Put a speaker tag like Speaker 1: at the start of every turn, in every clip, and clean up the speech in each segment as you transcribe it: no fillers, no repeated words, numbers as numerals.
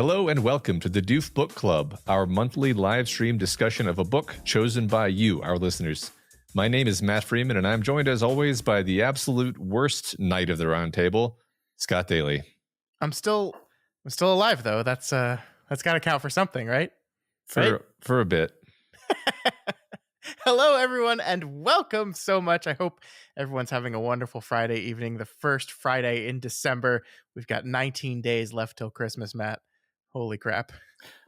Speaker 1: Hello and welcome to the Doof Book Club, our monthly live stream discussion of a book chosen by you, our listeners. My name is Matt Freeman, and I'm joined as always by the absolute worst knight of the round table, Scott Daly.
Speaker 2: I'm still alive though. That's got to count for something, right?
Speaker 1: For a bit.
Speaker 2: Hello, everyone, and welcome so much. I hope everyone's having a wonderful Friday evening, the first Friday in December. We've got 19 days left till Christmas, Matt. Holy crap.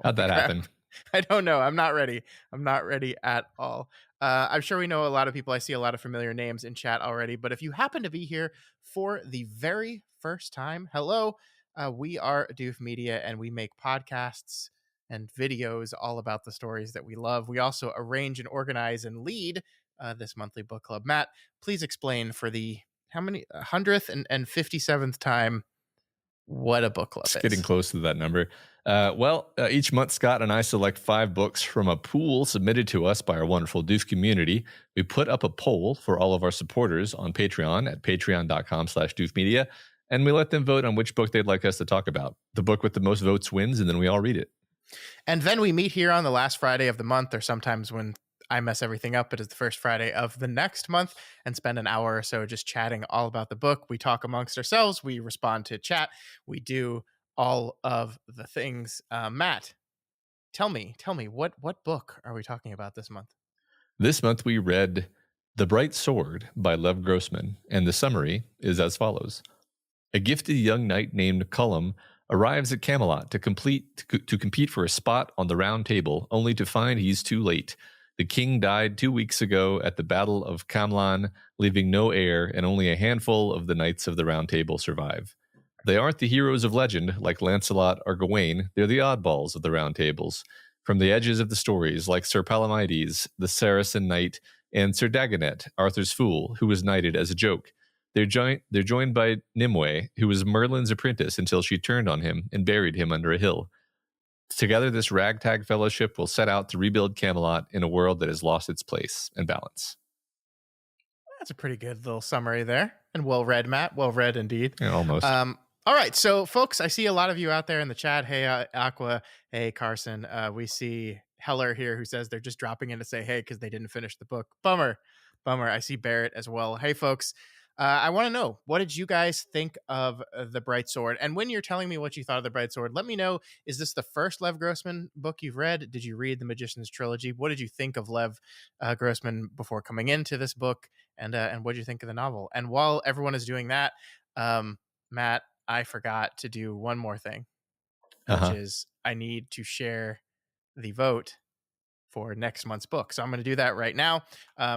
Speaker 1: How'd that happen?
Speaker 2: I don't know. I'm not ready. I'm not ready at all. I'm sure we know a lot of people. I see a lot of familiar names in chat already, but if you happen to be here for the very first time, hello. We are Doof Media, and we make podcasts and videos all about the stories that we love. We also arrange and organize and lead this monthly book club. Matt, please explain for the 100th and 57th time what a book club is.
Speaker 1: Getting close to that number. Each month, Scott and I select 5 books from a pool submitted to us by our wonderful Doof community. We put up a poll for all of our supporters on Patreon at patreon.com/doofmedia, and we let them vote on which book they'd like us to talk about. The book with the most votes wins, and then we all read it.
Speaker 2: And then we meet here on the last Friday of the month, or sometimes when I mess everything up, it is the first Friday of the next month, and spend an hour or so just chatting all about the book. We talk amongst ourselves. We respond to chat. We do all of the things. Matt, tell me, what book are we talking about this month?
Speaker 1: This month we read The Bright Sword by Lev Grossman, and the summary is as follows. A gifted young knight named Cullum arrives at Camelot to compete for a spot on the Round Table, only to find he's too late. The king died 2 weeks ago at the Battle of Camlan, leaving no heir, and only a handful of the Knights of the Round Table survive. They aren't the heroes of legend like Lancelot or Gawain, they're the oddballs of the Round Tables. From the edges of the stories, like Sir Palomides, the Saracen knight, and Sir Dagonet, Arthur's fool, who was knighted as a joke. They're joined by Nimue, who was Merlin's apprentice until she turned on him and buried him under a hill. Together, this ragtag fellowship will set out to rebuild Camelot in a world that has lost its place and balance.
Speaker 2: That's a pretty good little summary there. And well read, Matt. Well read indeed.
Speaker 1: Yeah, almost.
Speaker 2: All right. So, folks, I see a lot of you out there in the chat. Hey, Aqua. Hey, Carson. We see Heller here who says they're just dropping in to say hey because they didn't finish the book. Bummer. I see Barrett as well. Hey, folks. I want to know, what did you guys think of The Bright Sword? And when you're telling me what you thought of The Bright Sword, let me know, is this the first Lev Grossman book you've read? Did you read The Magician's Trilogy? What did you think of Lev Grossman before coming into this book? And what did you think of the novel? And while everyone is doing that, Matt, I forgot to do one more thing, which is I need to share the vote for next month's book. So I'm going to do that right now.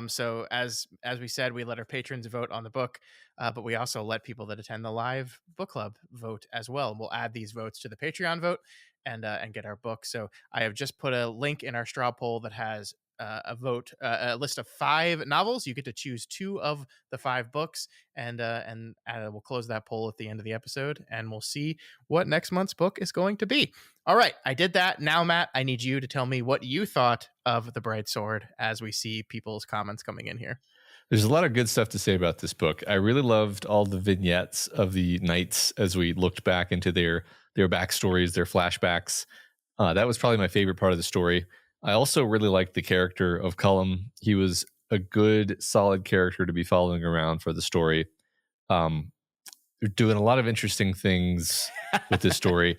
Speaker 2: So as we said, we let our patrons vote on the book, but we also let people that attend the live book club vote as well. We'll add these votes to the Patreon vote and get our book. So I have just put a link in our straw poll that has a list of 5 novels. You get to choose 2 of the 5 books, and we'll close that poll at the end of the episode, and we'll see what next month's book is going to be. All right, I did that. Now, Matt, I need you to tell me what you thought of The Bright Sword as we see people's comments coming in here.
Speaker 1: There's a lot of good stuff to say about this book. I really loved all the vignettes of the knights as we looked back into their backstories, their flashbacks. That was probably my favorite part of the story. I also really liked the character of Cullum. He was a good, solid character to be following around for the story. They're doing a lot of interesting things with this story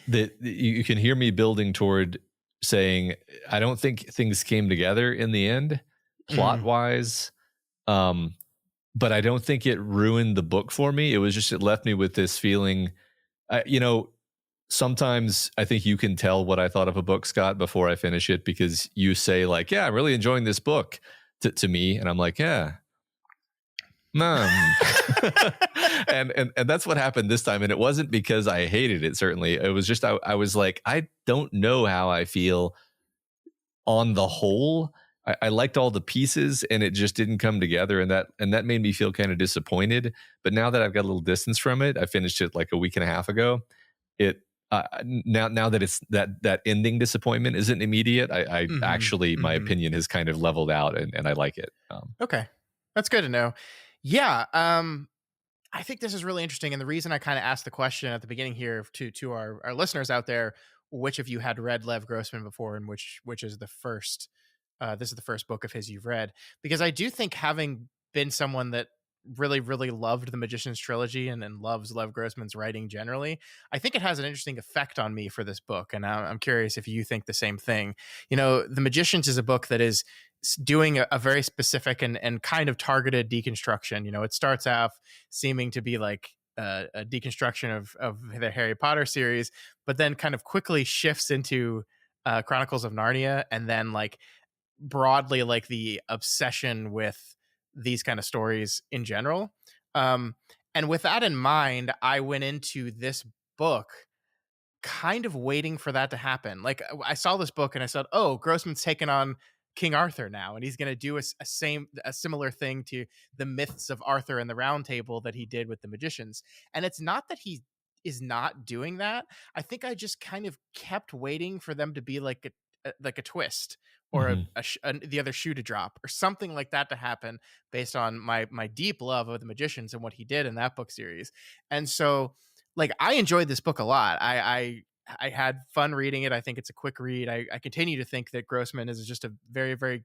Speaker 1: that you can hear me building toward saying, I don't think things came together in the end, plot-wise. But I don't think it ruined the book for me. It was just, it left me with this feeling, sometimes I think you can tell what I thought of a book, Scott, before I finish it, because you say like, yeah, I'm really enjoying this book to me. And I'm like, yeah. And that's what happened this time. And it wasn't because I hated it, certainly. It was just, I was like, I don't know how I feel on the whole. I liked all the pieces and it just didn't come together. And that made me feel kind of disappointed. But now that I've got a little distance from it, I finished it like a week and a half ago. Now that it's that ending disappointment isn't immediate, I actually, my opinion has kind of leveled out and I like it.
Speaker 2: Okay. That's good to know. Yeah. I think this is really interesting, and the reason I kind of asked the question at the beginning here to our listeners out there, which of you had read Lev Grossman before, and which is the first, this is the first book of his you've read, because I do think, having been someone that really loved the Magician's trilogy and loves Lev Grossman's writing generally, I think it has an interesting effect on me for this book, and I'm curious if you think the same thing. You know, The Magicians is a book that is doing a very specific and kind of targeted deconstruction. You know, it starts off seeming to be like a deconstruction of the Harry Potter series, but then kind of quickly shifts into Chronicles of Narnia, and then like broadly like the obsession with these kind of stories in general. Um, and with that in mind, I went into this book kind of waiting for that to happen. Like, I saw this book and I said, "Oh, Grossman's taken on King Arthur now, and he's going to do a similar thing to the myths of Arthur and the Round Table that he did with the magicians." And it's not that he is not doing that. I think I just kind of kept waiting for them to be like a twist, or
Speaker 1: Mhm.
Speaker 2: the other shoe to drop, or something like that to happen, based on my deep love of the magicians and what he did in that book series. And so, like, I enjoyed this book a lot. I had fun reading it. I think it's a quick read. I continue to think that Grossman is just a very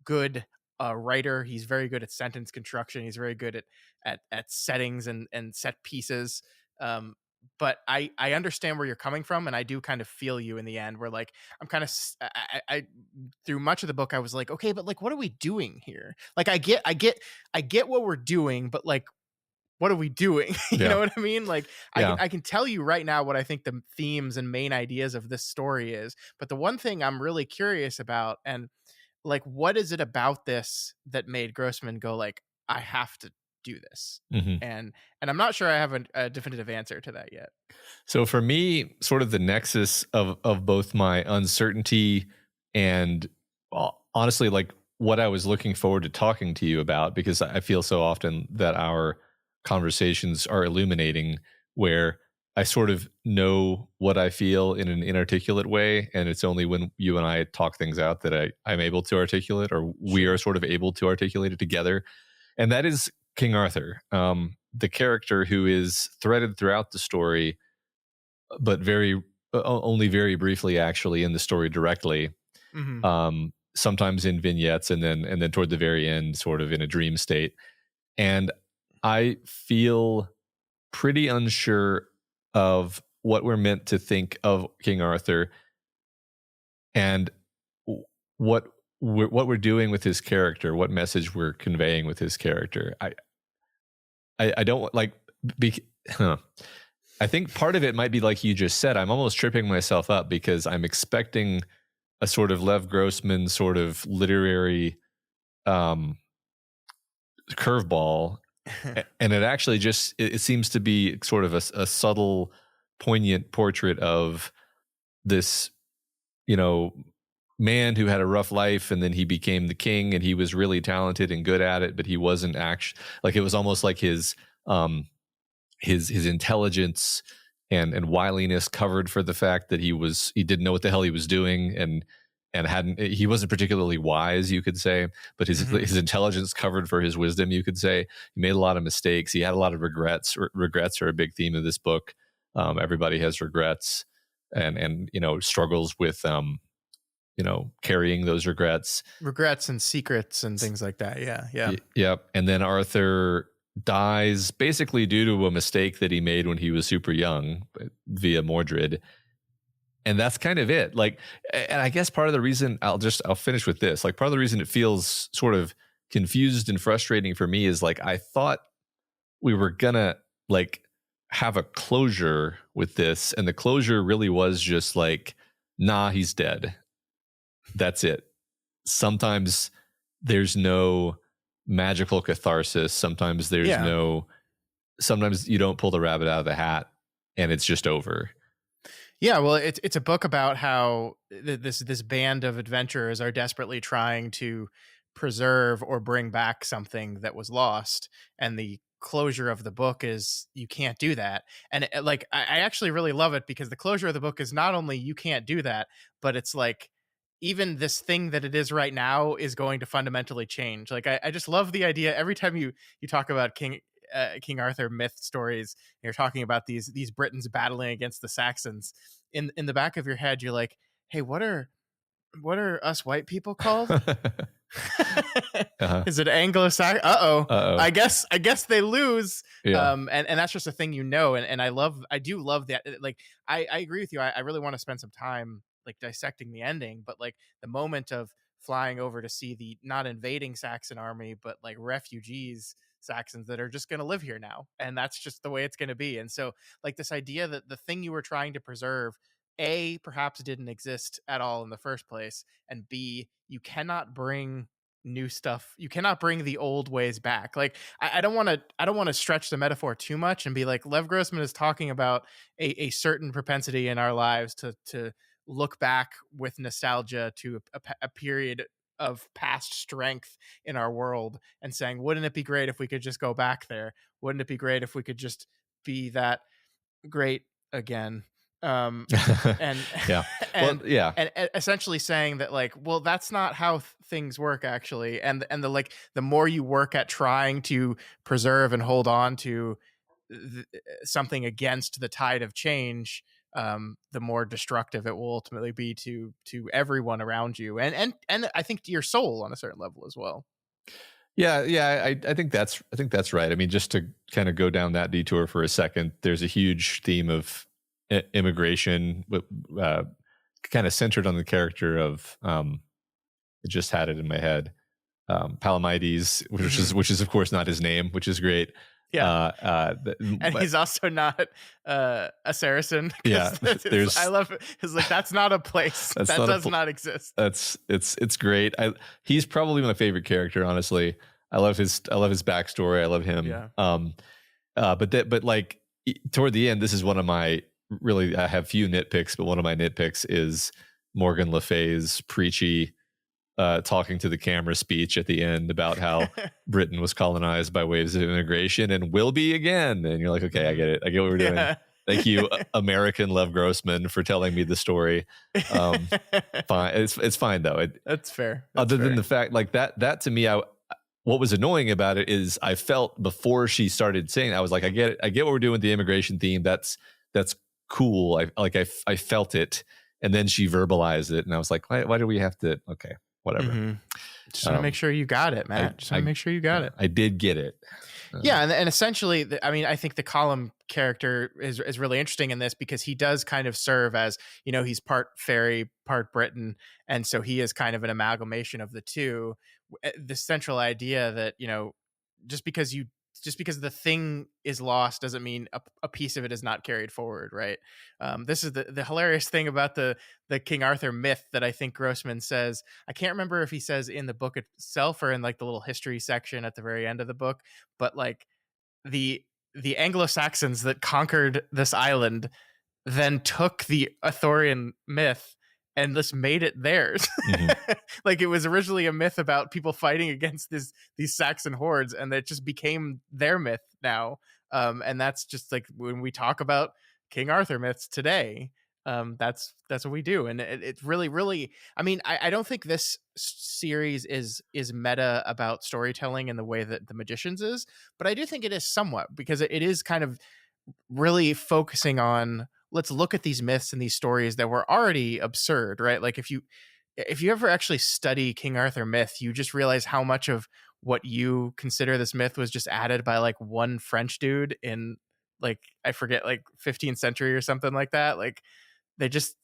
Speaker 2: good writer. He's very good at sentence construction. He's very good at settings and set pieces. Um, but I understand where you're coming from, and I do kind of feel you in the end. Where like I'm kind of I through much of the book I was like, okay, but like, what are we doing here? Like, I get what we're doing, but like, what are we doing? You
Speaker 1: Yeah.
Speaker 2: know what I mean? Like,
Speaker 1: Yeah.
Speaker 2: I can tell you right now what I think the themes and main ideas of this story is. But the one thing I'm really curious about, and like, what is it about this that made Grossman go like, I have to do this?
Speaker 1: Mhm.
Speaker 2: And I'm not sure I have a definitive answer to that yet.
Speaker 1: So for me, sort of the nexus of both my uncertainty and, honestly, like what I was looking forward to talking to you about, because I feel so often that our conversations are illuminating, where I sort of know what I feel in an inarticulate way, and it's only when you and I talk things out that I'm able to articulate, or we are
Speaker 2: Sure.
Speaker 1: sort of able to articulate it together. And that is King Arthur, the character who is threaded throughout the story, but only very briefly actually in the story directly.
Speaker 2: Hmm.
Speaker 1: Sometimes in vignettes, and then toward the very end, sort of in a dream state. And I feel pretty unsure of what we're meant to think of King Arthur, and what we're doing with his character, what message we're conveying with his character. I don't like. Be, huh. I think part of it might be like you just said. I'm almost tripping myself up because I'm expecting a sort of Lev Grossman sort of literary um, curveball, and it actually just it seems to be sort of a subtle, poignant portrait of this, you know, man who had a rough life, and then he became the king, and he was really talented and good at it, but he wasn't actually, like, it was almost like um his intelligence and wiliness covered for the fact that he didn't know what the hell he was doing, and he wasn't particularly wise, you could say, but his
Speaker 2: Hmm.
Speaker 1: his intelligence covered for his wisdom, you could say. He made a lot of mistakes. He had a lot of regrets. Regrets are a big theme of this book. Everybody has regrets, and struggles with carrying those regrets.
Speaker 2: Regrets and secrets and things like that. Yeah, yeah.
Speaker 1: Yep. And then Arthur dies basically due to a mistake that he made when he was super young, via Mordred. And that's kind of it. Like, and I guess part of the reason, I'll finish with this. Like, part of the reason it feels sort of confused and frustrating for me is, like, I thought we were gonna, like, have a closure with this, and the closure really was just like, nah, he's dead. That's it. Sometimes there's no magical catharsis.
Speaker 2: Yeah.
Speaker 1: Sometimes you don't pull the rabbit out of the hat, and it's just over.
Speaker 2: Yeah, well, it's a book about how this band of adventurers are desperately trying to preserve or bring back something that was lost, and the closure of the book is you can't do that. And like, I actually really love it, because the closure of the book is not only you can't do that, but it's like, even this thing that it is right now is going to fundamentally change. Like, I just love the idea every time you talk about King. King Arthur myth stories, you're talking about these Britons battling against the Saxons. In the back of your head, you're like, hey, what are us white people called?
Speaker 1: Uh-huh.
Speaker 2: Is it Anglo-Saxon? Uh-oh.
Speaker 1: Uh-oh.
Speaker 2: I guess they lose.
Speaker 1: Yeah.
Speaker 2: And that's just a thing, and I do love that. Like, I agree with you. I really want to spend some time like dissecting the ending, but like the moment of flying over to see the not invading Saxon army, but like refugees Saxons that are just going to live here now, and that's just the way it's going to be. And so like this idea that the thing you were trying to preserve, A, perhaps didn't exist at all in the first place, and B, you cannot bring new stuff, you cannot bring the old ways back. Like, I don't want to stretch the metaphor too much and be like, Lev Grossman is talking about a certain propensity in our lives to look back with nostalgia to a period of past strength in our world, and saying, wouldn't it be great if we could just go back there? Wouldn't it be great if we could just be that great again? And
Speaker 1: Yeah. Well,
Speaker 2: and
Speaker 1: yeah.
Speaker 2: and essentially saying that, like, well, that's not how things work actually. And the like, the more you work at trying to preserve and hold on to something against the tide of change, the more destructive it will ultimately be to everyone around you, and I think to your soul on a certain level as well.
Speaker 1: Yeah. I think that's right. I mean, just to kind of go down that detour for a second, there's a huge theme of immigration, kind of centered on the character of I just had it in my head, Palomides, which is of course not his name, which is great.
Speaker 2: Yeah. And he's also not a Saracen.
Speaker 1: Yeah,
Speaker 2: I love it. It's like, that's not a place that does not exist.
Speaker 1: It's great. He's probably my favorite character, honestly. I love his backstory. I love him.
Speaker 2: Yeah.
Speaker 1: But like toward the end, this is one of my really, I have few nitpicks, but one of my nitpicks is Morgan Le Fay's preachy talking to the camera speech at the end about how Britain was colonized by waves of immigration and will be again. And you're like, okay, I get it. I get what we're doing.
Speaker 2: Yeah.
Speaker 1: Thank you, American Lev Grossman, for telling me the story. Fine, it's fine though.
Speaker 2: That's fair.
Speaker 1: Other than the fact, like that to me, what was annoying about it is I felt before she started saying, I was like, I get it. I get what we're doing with the immigration theme. That's cool. I felt it, and then she verbalized it, and I was like, why do we have to? Okay, whatever.
Speaker 2: Mm-hmm. Just want to make sure you got it, Matt. Just want to make sure you got it.
Speaker 1: I did get it.
Speaker 2: Yeah, and essentially, I mean, I think the Column character is really interesting in this, because he does kind of serve as, he's part fairy, part Briton, and so he is kind of an amalgamation of the two. The central idea that, just because the thing is lost doesn't mean a piece of it is not carried forward, right? This is the hilarious thing about the King Arthur myth that I think Grossman says. I can't remember if he says in the book itself or in like the little history section at the very end of the book, but like the Anglo-Saxons that conquered this island then took the Arthurian myth and just made it theirs. Mm-hmm. Like, it was originally a myth about people fighting against these Saxon hordes, and it just became their myth now. And that's just like when we talk about King Arthur myths today, that's what we do. And it's really, really, I mean, I don't think this series is meta about storytelling in the way that The Magicians is, but I do think it is somewhat, because it is kind of really focusing on, let's look at these myths and these stories that were already absurd, right? Like, if you ever actually study King Arthur myth, you just realize how much of what you consider this myth was just added by like one French dude in, like, I forget, like 15th century or something like that. Like, they just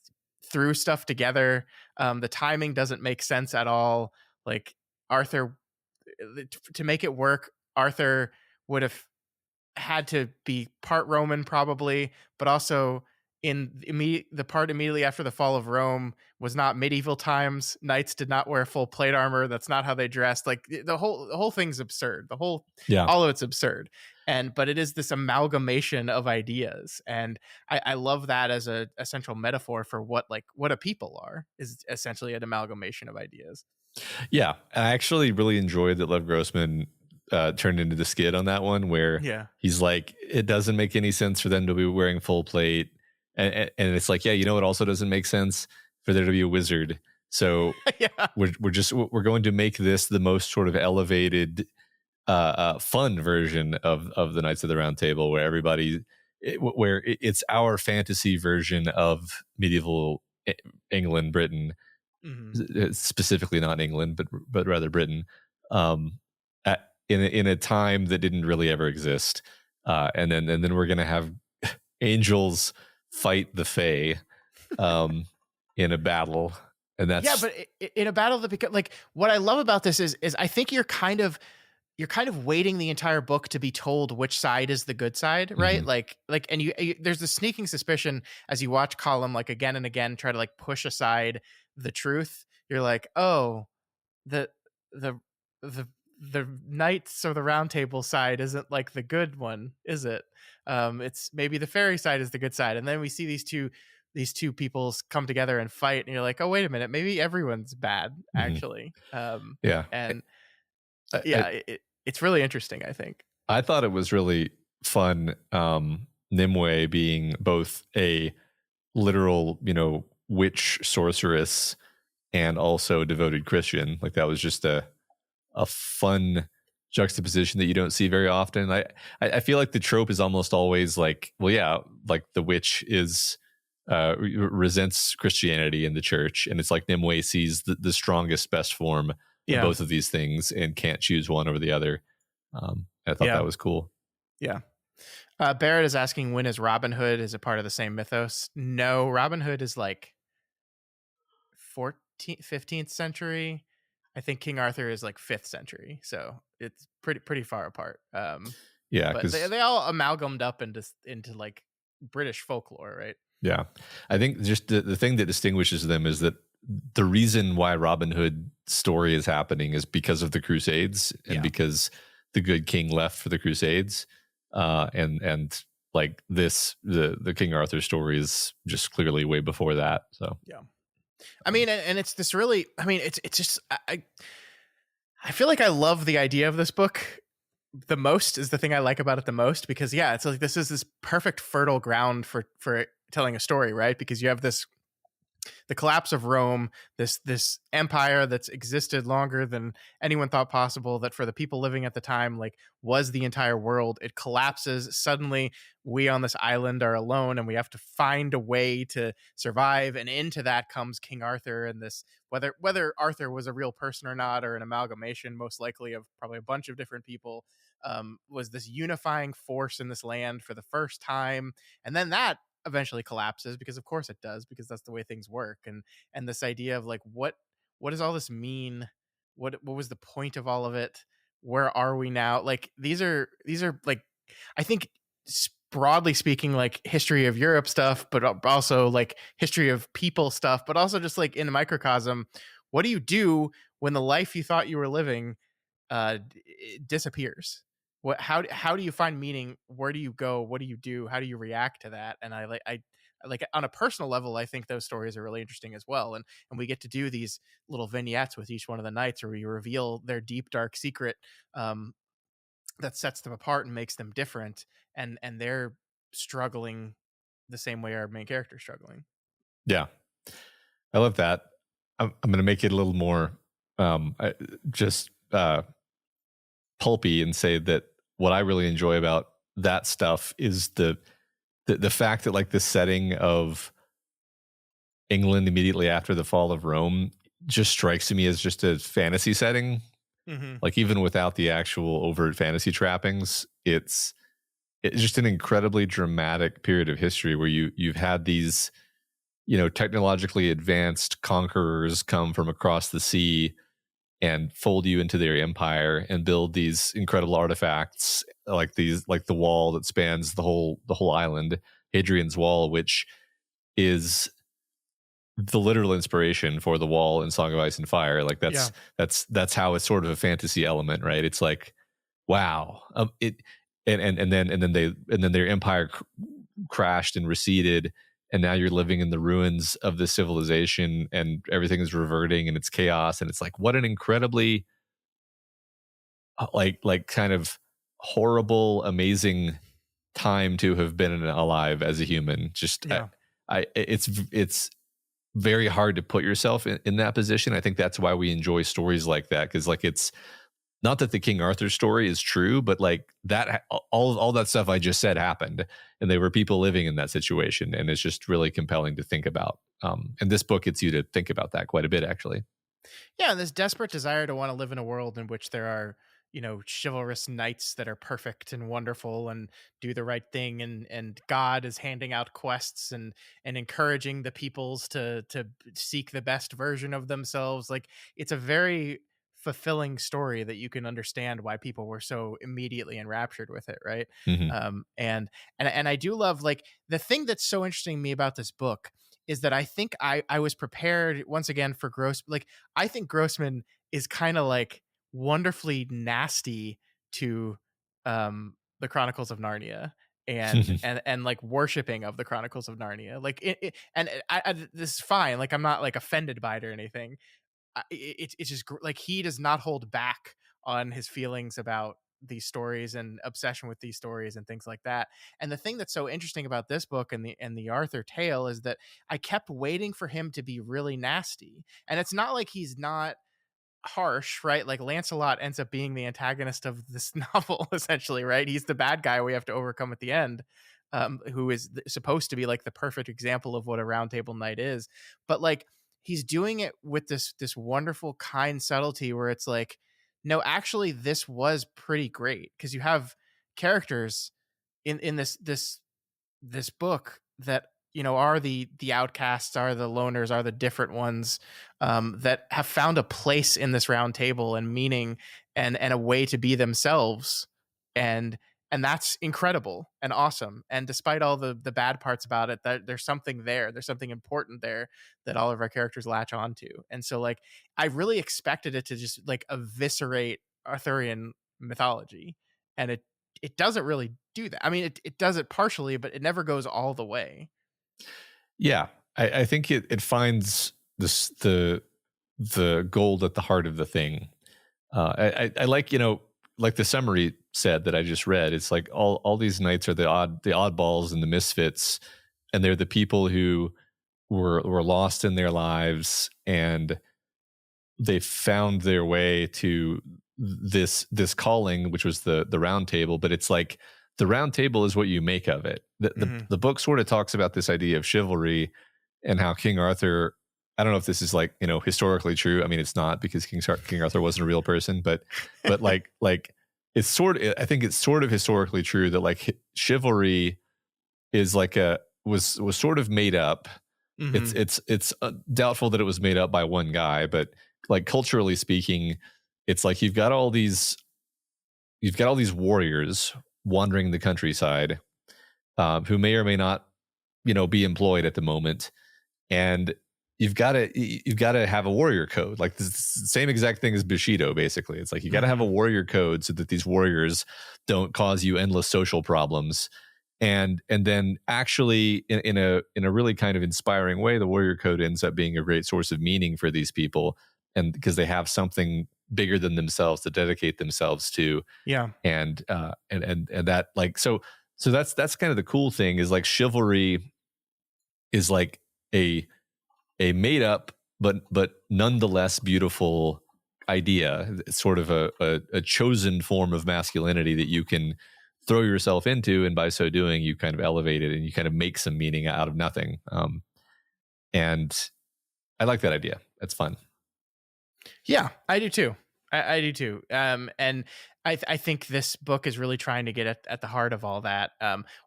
Speaker 2: threw stuff together. The timing doesn't make sense at all. Like, Arthur, to make it work, Arthur would have had to be part Roman probably, but also in the part immediately after the fall of Rome was not medieval times. Knights did not wear full plate armor. That's not how they dressed. Like, the whole thing's absurd. All of it's absurd. But it is this amalgamation of ideas. And I love that as a central metaphor for what a people are, is essentially an amalgamation of ideas.
Speaker 1: Yeah. I actually really enjoyed that Lev Grossman turned into the skid on that one, where he's like, it doesn't make any sense for them to be wearing full plate. And it's like, yeah, it also doesn't make sense for there to be a wizard. So we're going to make this the most sort of elevated fun version of the Knights of the Round Table, where it's our fantasy version of medieval England, Britain,
Speaker 2: Mhm.
Speaker 1: specifically not England, but rather Britain, in a time that didn't really ever exist. And then we're gonna have angels fight the Fae in a battle, and
Speaker 2: Yeah,
Speaker 1: that's
Speaker 2: but in a battle that becomes like, what I love about this is I think you're kind of waiting the entire book to be told which side is the good side, right?
Speaker 1: mhm,
Speaker 2: Like, and there's the sneaking suspicion as you watch Column like again and again try to like push aside the truth. You're like, oh, the the the the Knights or the Round Table side isn't like the good one, is it? It's maybe the fairy side is the good side, and then we see these two peoples come together and fight, and you're like, oh, wait a minute, maybe everyone's bad
Speaker 1: mhm,
Speaker 2: actually.
Speaker 1: yeah.
Speaker 2: And
Speaker 1: I, I,
Speaker 2: yeah, it's really interesting, I think.
Speaker 1: I thought it was really fun. Nimue being both a literal, witch sorceress and also devoted Christian. Like that was just a fun juxtaposition that you don't see very often. I feel like the trope is almost always like, well, yeah, like the witch is resents Christianity in the church, and it's like Nimue sees the strongest, best form of
Speaker 2: Yeah,
Speaker 1: both of these things and can't choose one over the other. I thought
Speaker 2: yeah,
Speaker 1: that was cool.
Speaker 2: yeah. Barrett is asking, when is Robin Hood? Is it part of the same mythos? No, Robin Hood is like 14th, 15th century. I think King Arthur is like 5th century, so it's pretty far apart.
Speaker 1: Yeah,
Speaker 2: But they
Speaker 1: because
Speaker 2: they all amalgamed up into like British folklore, right?
Speaker 1: yeah, I think just the thing that distinguishes them is that the reason why Robin Hood story is happening is because of the Crusades and
Speaker 2: Yeah,
Speaker 1: because the good king left for the Crusades, and like the King Arthur story is just clearly way before that. So
Speaker 2: yeah. I mean, and it's this really. I mean, it's just I feel like I love the idea of this book the most, is the thing I like about it the most, because yeah, it's like this is this perfect fertile ground for telling a story, right? Because you have the collapse of Rome, this empire that's existed longer than anyone thought possible, that for the people living at the time like was the entire world. It collapses suddenly. We on this island are alone, and we have to find a way to survive. And into that comes King Arthur, and this, whether Arthur was a real person or not, or an amalgamation most likely of probably a bunch of different people, was this unifying force in this land for the first time. And then that eventually collapses, because of course it does, because that's the way things work. And this idea of like, what does all this mean? What was the point of all of it? Where are we now? Like these are like, I think, broadly speaking, like history of Europe stuff, but also like history of people stuff, but also just like in a microcosm, what do you do when the life you thought you were living disappears? How do you find meaning? Where do you go? What do you do? How do you react to that? And I like on a personal level, I think those stories are really interesting as well. And we get to do these little vignettes with each one of the knights where we reveal their deep dark secret, um, that sets them apart and makes them different. And they're struggling the same way our main character is struggling.
Speaker 1: yeah, I love that. I'm going to make it a little more just pulpy and say that what I really enjoy about that stuff is the fact that like the setting of England immediately after the fall of Rome just strikes me as just a fantasy setting.
Speaker 2: Hmm.
Speaker 1: Like even without the actual overt fantasy trappings, it's just an incredibly dramatic period of history where you've had these, technologically advanced conquerors come from across the sea and fold you into their empire and build these incredible artifacts like the wall that spans the whole island, Hadrian's Wall, which is the literal inspiration for the wall in Song of Ice and Fire. Like
Speaker 2: Yeah.
Speaker 1: that's how it's sort of a fantasy element, right? It's like, wow, it and then their empire crashed and receded, and now you're living in the ruins of this civilization, and everything is reverting, and it's chaos, and it's like, what an incredibly like kind of horrible, amazing time to have been alive as a human. Just
Speaker 2: Yeah.
Speaker 1: it's very hard to put yourself in that position. I think that's why we enjoy stories like that, because like not that the King Arthur story is true, but like that, all that stuff I just said happened, and there were people living in that situation, and it's just really compelling to think about. And this book gets you to think about that quite a bit, actually.
Speaker 2: Yeah, and this desperate desire to want to live in a world in which there are, chivalrous knights that are perfect and wonderful and do the right thing, and God is handing out quests and encouraging the peoples to seek the best version of themselves. Like, it's a very fulfilling story that you can understand why people were so immediately enraptured with it, right?
Speaker 1: Hmm.
Speaker 2: And I do love, like, the thing that's so interesting to me about this book is that I think I was prepared once again for Gross. Like, I think Grossman is kind of like wonderfully nasty to the Chronicles of Narnia, and like worshiping of the Chronicles of Narnia. Like, this is fine. Like, I'm not like offended by it or anything. It's just like he does not hold back on his feelings about these stories and obsession with these stories and things like that. And the thing that's so interesting about this book and the Arthur tale is that I kept waiting for him to be really nasty. And it's not like he's not harsh, right? Like, Lancelot ends up being the antagonist of this novel, essentially, right? He's the bad guy we have to overcome at the end, who is supposed to be like the perfect example of what a round table knight is. But like, he's doing it with this wonderful, kind subtlety where it's like, no, actually, this was pretty great because you have characters in this book that are the outcasts, are the loners, are the different ones, that have found a place in this round table and meaning and a way to be themselves, and that's incredible and awesome. And despite all the bad parts about it, that there's something there, there's something important there that all of our characters latch onto. And so, like, I really expected it to just like eviscerate Arthurian mythology, and it doesn't really do that. I mean, it does it partially, but it never goes all the way.
Speaker 1: Yeah, I think it finds this the gold at the heart of the thing. I like, like the summary said that I just read. It's like all these knights are the oddballs and the misfits, and they're the people who were lost in their lives, and they found their way to this calling, which was the round table. But it's like the round table is what you make of it.
Speaker 2: Mhm.
Speaker 1: The book sort of talks about this idea of chivalry and how King Arthur. I don't know if this is like, historically true. I mean, it's not, because King Arthur wasn't a real person, but like it's sort of, I think it's sort of historically true that like chivalry is like was sort of made up. It's
Speaker 2: Mhm.
Speaker 1: doubtful that it was made up by one guy, but like culturally speaking, it's like you've got all these warriors wandering the countryside, who may or may not, be employed at the moment, and you've got to have a warrior code. Like, this is the same exact thing as Bushido. Basically, it's like you got to have a
Speaker 2: Mhm.
Speaker 1: warrior code so that these warriors don't cause you endless social problems. And then actually, in a really kind of inspiring way, the warrior code ends up being a great source of meaning for these people, and because they have something bigger than themselves to dedicate themselves to.
Speaker 2: Yeah.
Speaker 1: And that, like, so that's kind of the cool thing, is like chivalry is like a a made up but nonetheless beautiful idea. It's sort of a chosen form of masculinity that you can throw yourself into, and by so doing, you kind of elevate it and you kind of make some meaning out of nothing. And I like that idea. That's fun.
Speaker 2: Yeah, I do too. I do too. And I think this book is really trying to get at the heart of all that.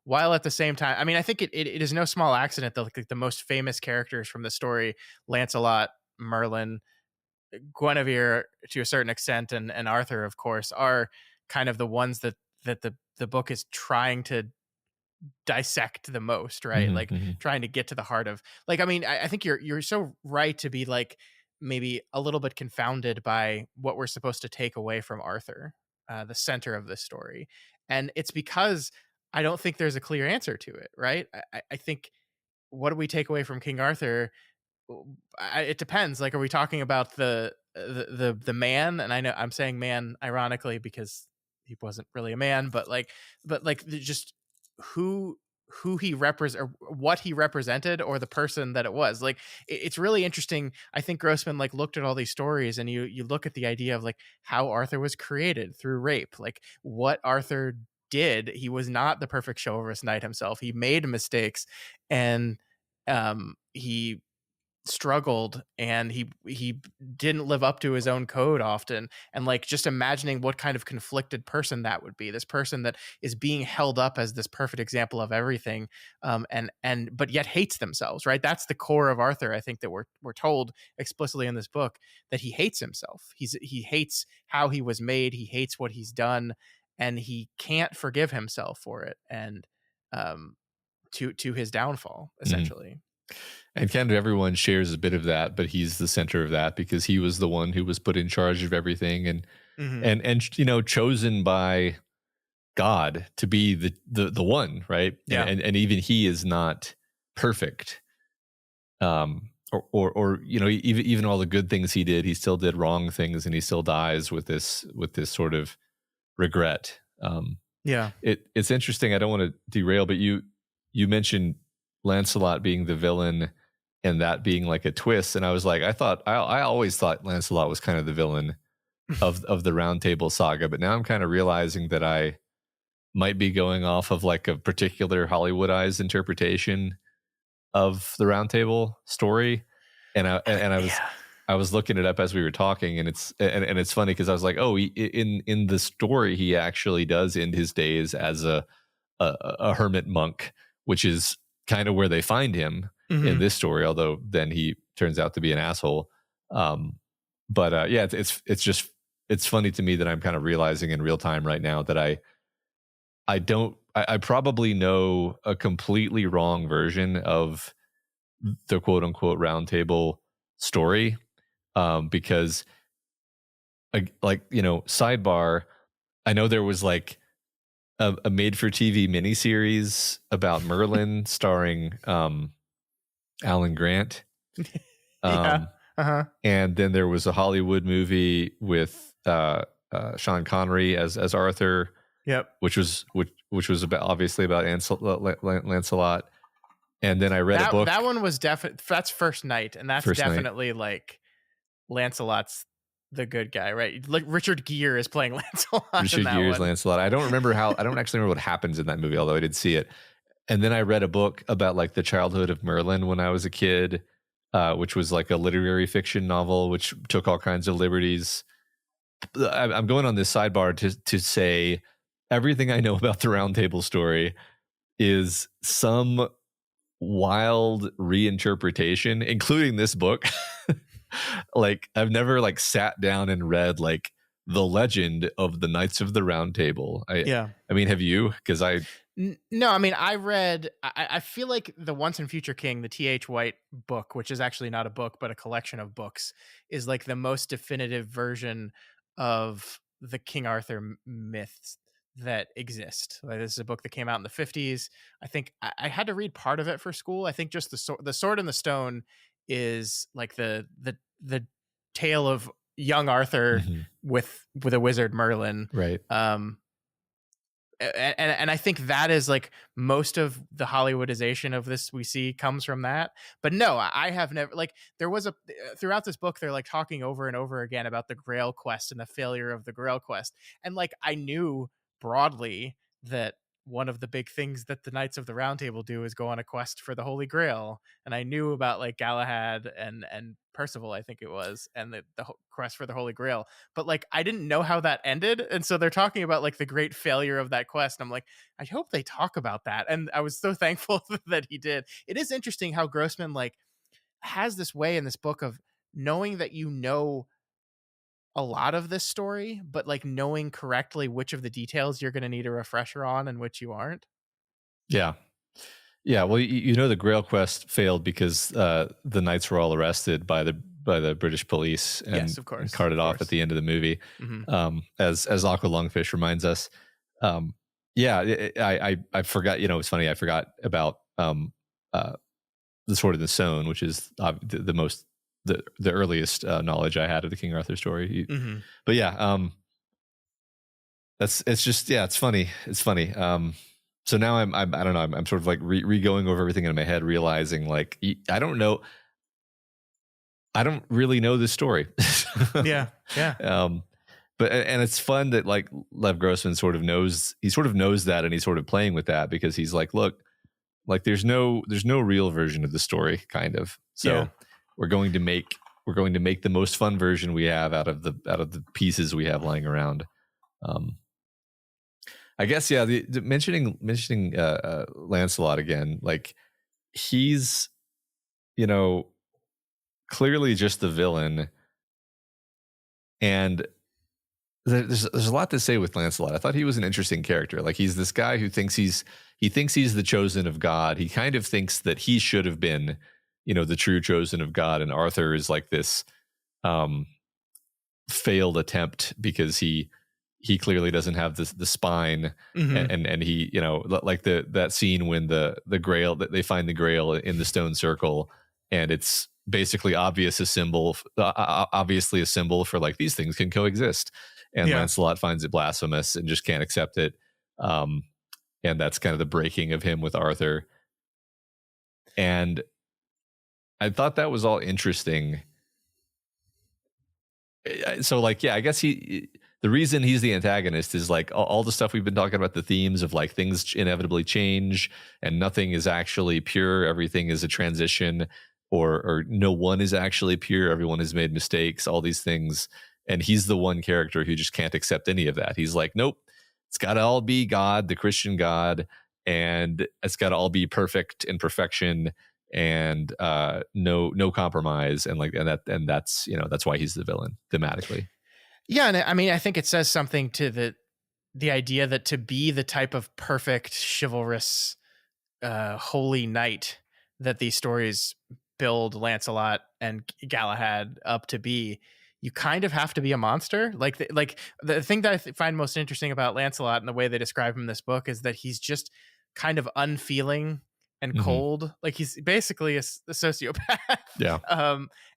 Speaker 2: While at the same time, I mean, I think it is no small accident that like the most famous characters from the story, Lancelot, Merlin, Guinevere to a certain extent, and Arthur, of course, are kind of the ones that the book is trying to dissect the most, right?
Speaker 1: Hmm.
Speaker 2: Like,
Speaker 1: Hmm.
Speaker 2: trying to get to the heart of, like, I mean, I think you're so right to be like maybe a little bit confounded by what we're supposed to take away from Arthur, the center of this story. And it's because I don't think there's a clear answer to it, right? I think, what do we take away from King Arthur? It depends. Like, are we talking about the man? And I know I'm saying man ironically because he wasn't really a man, but like just who who he represent or what he represented or the person that it was. Like it's really interesting. I think Grossman like looked at all these stories, and you look at the idea of like how Arthur was created through rape, like what Arthur did. He was not the perfect chivalrous knight himself. He made mistakes, and he struggled, and he didn't live up to his own code often. And like just imagining what kind of conflicted person that would be, this person that is being held up as this perfect example of everything, and but yet hates themselves, right? That's the core of Arthur. I think that we're told explicitly in this book that he hates himself. He hates how he was made, he hates what he's done, and he can't forgive himself for it, and to his downfall
Speaker 1: Mhm.
Speaker 2: essentially.
Speaker 1: And kind of everyone shares a bit of that, but he's the center of that because he was the one who was put in charge of everything, and
Speaker 2: Hmm.
Speaker 1: and chosen by God to be the one, right? And
Speaker 2: Yeah.
Speaker 1: and even he is not perfect. Or even all the good things he did, he still did wrong things, and he still dies with this sort of regret.
Speaker 2: Yeah.
Speaker 1: It's interesting. I don't want to derail, but you mentioned Lancelot being the villain and that being like a twist, and I was like, I always thought Lancelot was kind of the villain of the Round Table saga, but now I'm kind of realizing that I might be going off of like a particular Hollywoodized interpretation of the Round Table story, and
Speaker 2: Yeah.
Speaker 1: I was looking it up as we were talking, and it's funny because I was like, oh, in the story he actually does end his days as a hermit monk, which is kind of where they find him in
Speaker 2: Mhm.
Speaker 1: this story. Although then he turns out to be an asshole. Um, but yeah, it's just it's funny to me that I'm kind of realizing in real time right now that I don't I probably know a completely wrong version of the quote unquote round table story, because like sidebar, I know there was like a made for TV miniseries about Merlin starring Alan Grant,
Speaker 2: Yeah.
Speaker 1: um,
Speaker 2: Uh-huh.
Speaker 1: and then there was a Hollywood movie with Sean Connery as Arthur,
Speaker 2: Yep.
Speaker 1: which was about obviously about Lancelot. And then I read a
Speaker 2: That
Speaker 1: book,
Speaker 2: one was definitely, that's First Night, and that's
Speaker 1: First Night.
Speaker 2: definitely like Lancelot's the good guy, right? Like Richard Gere is playing Lancelot in
Speaker 1: Richard
Speaker 2: that
Speaker 1: Gere's
Speaker 2: one.
Speaker 1: Lancelot. I don't actually remember what happens in that movie, although I did see it. And then I read a book about like the childhood of Merlin when I was a kid, which was like a literary fiction novel, which took all kinds of liberties. I'm going on this sidebar to say everything I know about the Round Table story is some wild reinterpretation, including this book. Like I've never like sat down and read like the legend of the Knights of the Round Table.
Speaker 2: Yeah.
Speaker 1: I mean, have you? Because I
Speaker 2: No, I mean, I read. I feel like the Once and Future King, the T.H. White book, which is actually not a book but a collection of books, is like the most definitive version of the King Arthur myths that exist. Like, this is a book that came out in the 50s. I think I had to read part of it for school. I think just the Sword and the Stone is like the tale of young Arthur
Speaker 1: Mhm.
Speaker 2: with a wizard Merlin.
Speaker 1: Right.
Speaker 2: And I think that is like most of the Hollywoodization of this we see comes from that. But no, I have never, like, there was a throughout this book they're like talking over and over again about the Grail quest and the failure of the Grail quest, and like I knew broadly that one of the big things that the Knights of the Round Table do is go on a quest for the Holy Grail, and I knew about like Galahad and Percival, I think it was, and the quest for the Holy Grail, but like I didn't know how that ended. And so they're talking about like the great failure of that quest. And I'm like, I hope they talk about that. And I was so thankful that he did. It is interesting how Grossman like has this way in this book of knowing that you know a lot of this story, but like knowing correctly which of the details you're going to need a refresher on and which you aren't.
Speaker 1: Yeah. Yeah. Well, the Grail quest failed because the knights were all arrested by the British police
Speaker 2: Yes,
Speaker 1: and
Speaker 2: of
Speaker 1: carted off at
Speaker 2: course.
Speaker 1: the end of the movie.
Speaker 2: Hmm.
Speaker 1: As Aqua Lungfish reminds us. Yeah, I forgot. It's funny. I forgot about uh, the Sword in the Stone, which is the most the earliest knowledge I had of the King Arthur story.
Speaker 2: Hmm.
Speaker 1: But yeah, that's it's just yeah, it's funny. It's funny. So now I don't know, I'm sort of like re-going over everything in my head, realizing like I don't know, I don't really know this story.
Speaker 2: Yeah, yeah,
Speaker 1: um, but and it's fun that like Lev Grossman sort of knows, he sort of knows that, and he's sort of playing with that because he's like, look, like there's no real version of the story, kind of.
Speaker 2: yeah.
Speaker 1: So we're going to make the most fun version we have out of the pieces we have lying around. I guess yeah. The mentioning Lancelot again, like he's, you know, clearly just the villain, and there's a lot to say with Lancelot. I thought he was an interesting character. Like he's this guy who thinks he's the chosen of God. He kind of thinks that he should have been, you know, the true chosen of God, and Arthur is like this um, failed attempt because he clearly doesn't have the spine,
Speaker 2: Mm-hmm.
Speaker 1: and he, you know, like that scene when the Grail, that they find the Grail in the stone circle, and it's basically obviously a symbol for like these things can coexist, and
Speaker 2: Yeah.
Speaker 1: Lancelot finds it blasphemous and just can't accept it, um, and that's kind of the breaking of him with Arthur, and I thought that was all interesting. So like, yeah, I guess the reason he's the antagonist is like all the stuff we've been talking about, the themes of like things inevitably change and nothing is actually pure, everything is a transition, or no one is actually pure, everyone has made mistakes, all these things, and he's the one character who just can't accept any of that. He's like, nope, it's got to all be God, the Christian God, and it's got to all be perfect and perfection, and no compromise, and like, and that's, you know, that's why he's the villain thematically.
Speaker 2: Yeah, and I mean, I think it says something to the idea that to be the type of perfect chivalrous holy knight that these stories build Lancelot and Galahad up to be, you kind of have to be a monster. Like the thing that I find most interesting about Lancelot and the way they describe him in this book is that he's just kind of unfeeling and
Speaker 1: Mm-hmm.
Speaker 2: cold. Like he's basically a sociopath.
Speaker 1: Yeah.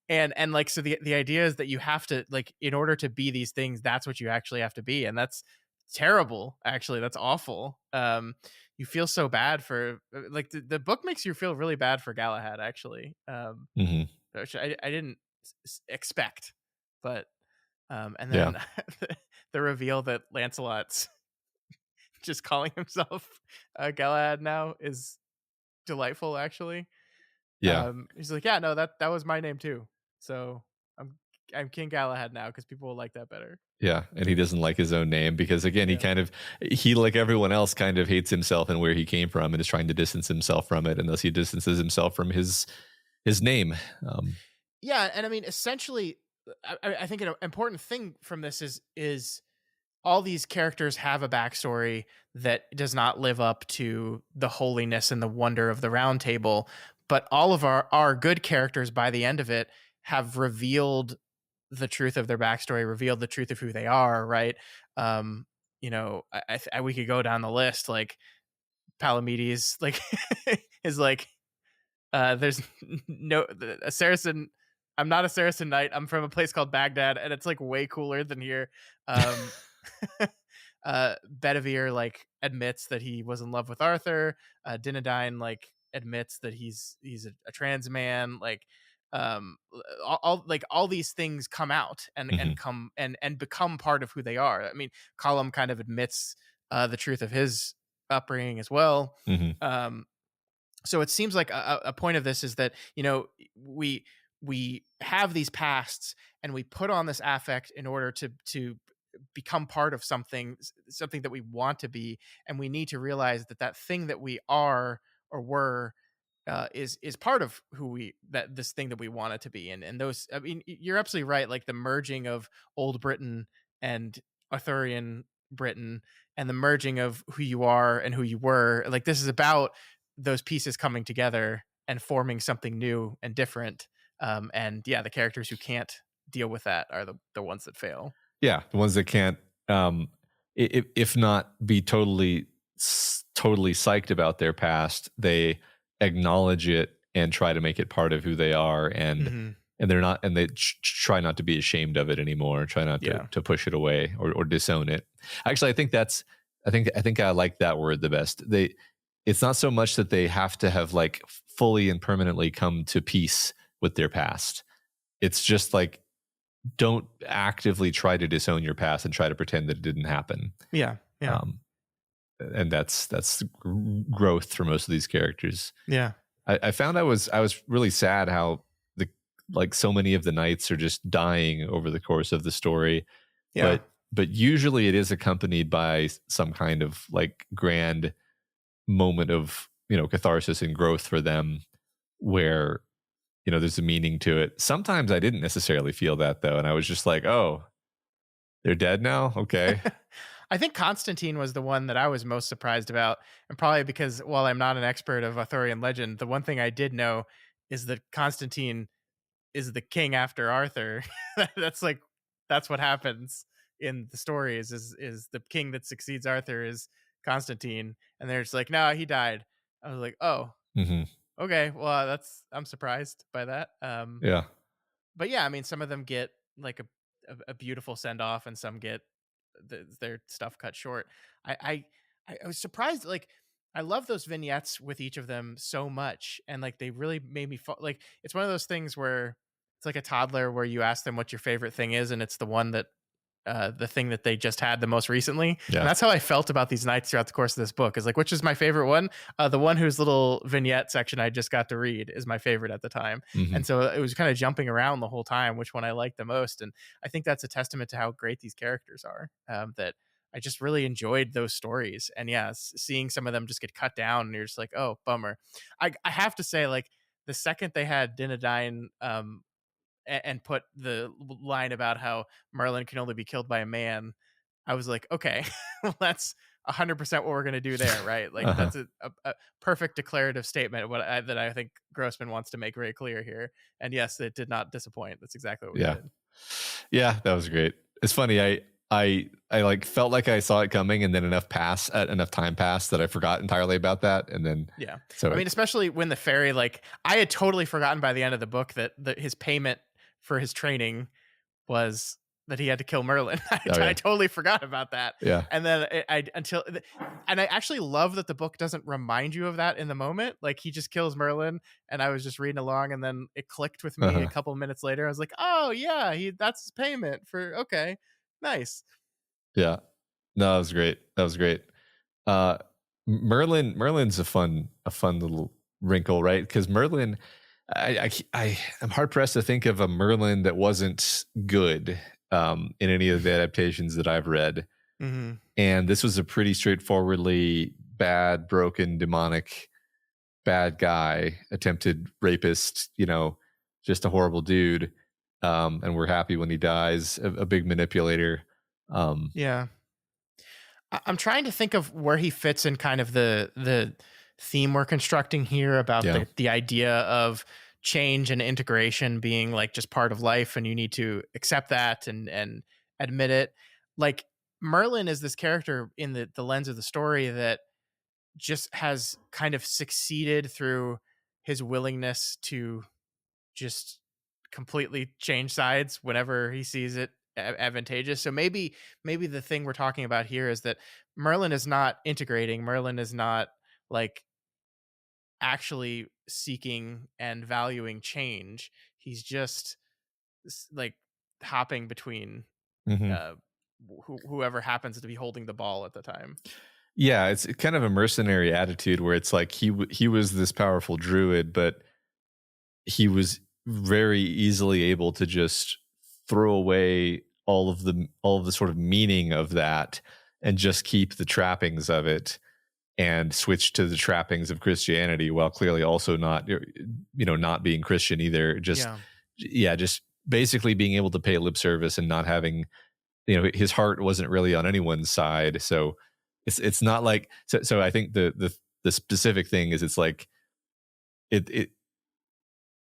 Speaker 2: And like, so the idea is that you have to, like, in order to be these things, that's what you actually have to be, and that's terrible. Actually, that's awful. You feel so bad for, like, the book makes you feel really bad for Galahad, actually,
Speaker 1: Mm-hmm.
Speaker 2: which I didn't expect. But and
Speaker 1: Yeah.
Speaker 2: then the reveal that Lancelot's just calling himself Galahad now is delightful, actually.
Speaker 1: Yeah.
Speaker 2: He's like, yeah, no, that was my name too, so I'm King Galahad now because people will like that better.
Speaker 1: Yeah. And he doesn't like his own name because, again,
Speaker 2: Yeah.
Speaker 1: he, like everyone else, kind of hates himself and where he came from and is trying to distance himself from it. And thus he distances himself from his name.
Speaker 2: Yeah, and I mean, essentially, I think an important thing from this is all these characters have a backstory that does not live up to the holiness and the wonder of the Round Table, but all of our good characters by the end of it have revealed the truth of their backstory, revealed the truth of who they are, right? You know, we could go down the list, like Palamedes, like is like, there's no a Saracen. I'm not a Saracen knight. I'm from a place called Baghdad, and it's like way cooler than here. Um, Bedivere like admits that he was in love with Arthur. Dinadyne like admits that he's a trans man. Like, all these things come out and
Speaker 1: Mm-hmm.
Speaker 2: and come and become part of who they are. I mean, Colum kind of admits the truth of his upbringing as well.
Speaker 1: Mm-hmm.
Speaker 2: So it seems like a point of this is that, you know, we have these pasts and we put on this affect in order to become part of something that we want to be, and we need to realize that thing that we are or were is part of who this thing that we want it to be. And those, I mean, you're absolutely right, like the merging of old Britain and Arthurian Britain, and the merging of who you are and who you were, like this is about those pieces coming together and forming something new and different. And yeah, the characters who can't deal with that are the ones that fail.
Speaker 1: Yeah. The ones that can't, if not be totally psyched about their past, they acknowledge it and try to make it part of who they are. And,
Speaker 2: Mm-hmm.
Speaker 1: and they're not, and they try not to be ashamed of it anymore. Try not to push it away or disown it. Actually, I think that's I think I like that word the best. It's not so much that they have to have like fully and permanently come to peace with their past. It's just like, don't actively try to disown your past and try to pretend that it didn't happen.
Speaker 2: Yeah. Yeah.
Speaker 1: Um, and that's growth for most of these characters.
Speaker 2: Yeah.
Speaker 1: I found I was really sad how the like so many of the knights are just dying over the course of the story,
Speaker 2: Yeah.
Speaker 1: but usually it is accompanied by some kind of like grand moment of, catharsis and growth for them, where there's a meaning to it. Sometimes I didn't necessarily feel that though, and I was just like, oh, they're dead now, okay.
Speaker 2: I think Constantine was the one that I was most surprised about, and probably because while I'm not an expert of Arthurian legend, the one thing I did know is that Constantine is the king after Arthur. That's what happens in the stories. Is the king that succeeds Arthur is Constantine, and they're just like, no, he died. I was like, oh,
Speaker 1: Hmm.
Speaker 2: okay, well, I'm surprised by that.
Speaker 1: Yeah.
Speaker 2: But yeah, I mean, some of them get like a beautiful send off, and some get their stuff cut short. I I was surprised. Like, I love those vignettes with each of them so much, and like they really made me fall. Like, it's one of those things where it's like a toddler where you ask them what your favorite thing is, and it's the thing that they just had the most recently. And
Speaker 1: Yeah.
Speaker 2: that's how I felt about these nights throughout the course of this book. Is like, which is my favorite one? The one whose little vignette section I just got to read is my favorite at the time.
Speaker 1: Hmm.
Speaker 2: And so it was kind of jumping around the whole time, which one I liked the most. And I think that's a testament to how great these characters are. That I just really enjoyed those stories. And yeah, seeing some of them just get cut down, and you're just like, oh, bummer. I have to say, like, the second they had Dinadyne and put the line about how Merlin can only be killed by a man, I was like, okay, well, that's 100% what we're going to do there, right? Like,
Speaker 1: Uh-huh.
Speaker 2: that's a perfect declarative statement that I think Grossman wants to make very clear here. And yes, it did not disappoint. That's exactly what we
Speaker 1: Yeah.
Speaker 2: did.
Speaker 1: Yeah, that was great. It's funny. I like felt like I saw it coming, and then enough time passed that I forgot entirely about that. And then,
Speaker 2: Yeah.
Speaker 1: so
Speaker 2: I mean, especially when the fairy, like, I had totally forgotten by the end of the book that his payment for his training was that he had to kill Merlin.
Speaker 1: Oh, yeah.
Speaker 2: I totally forgot about that.
Speaker 1: Yeah.
Speaker 2: And then and I actually love that the book doesn't remind you of that in the moment. Like, he just kills Merlin, and I was just reading along, and then it clicked with me
Speaker 1: Uh-huh.
Speaker 2: a couple minutes later. I was like, oh yeah, that's his payment for, okay, nice.
Speaker 1: Yeah. No, that was great. That was great. Uh, Merlin's a fun little wrinkle, right? Because Merlin, I am hard pressed to think of a Merlin that wasn't good in any of the adaptations that I've read.
Speaker 2: Hmm.
Speaker 1: And this was a pretty straightforwardly bad, broken, demonic, bad guy, attempted rapist, just a horrible dude. And we're happy when he dies, a big manipulator.
Speaker 2: Yeah. I'm trying to think of where he fits in kind of the theme we're constructing here about
Speaker 1: Yeah.
Speaker 2: the idea of change and integration being like just part of life, and you need to accept that and admit it. Like, Merlin is this character in the lens of the story that just has kind of succeeded through his willingness to just completely change sides whenever he sees it advantageous. So maybe the thing we're talking about here is that Merlin is not integrating. Merlin is not like actually seeking and valuing change. He's just like hopping between
Speaker 1: Mhm.
Speaker 2: uh whoever happens to be holding the ball at the time.
Speaker 1: Yeah, it's kind of a mercenary attitude where it's like he was this powerful druid, but he was very easily able to just throw away all of the sort of meaning of that and just keep the trappings of it and switch to the trappings of Christianity, while clearly also not being Christian either. Just
Speaker 2: Yeah.
Speaker 1: yeah, just basically being able to pay lip service and not having, his heart wasn't really on anyone's side. So it's not like, so I think the specific thing is, it's like it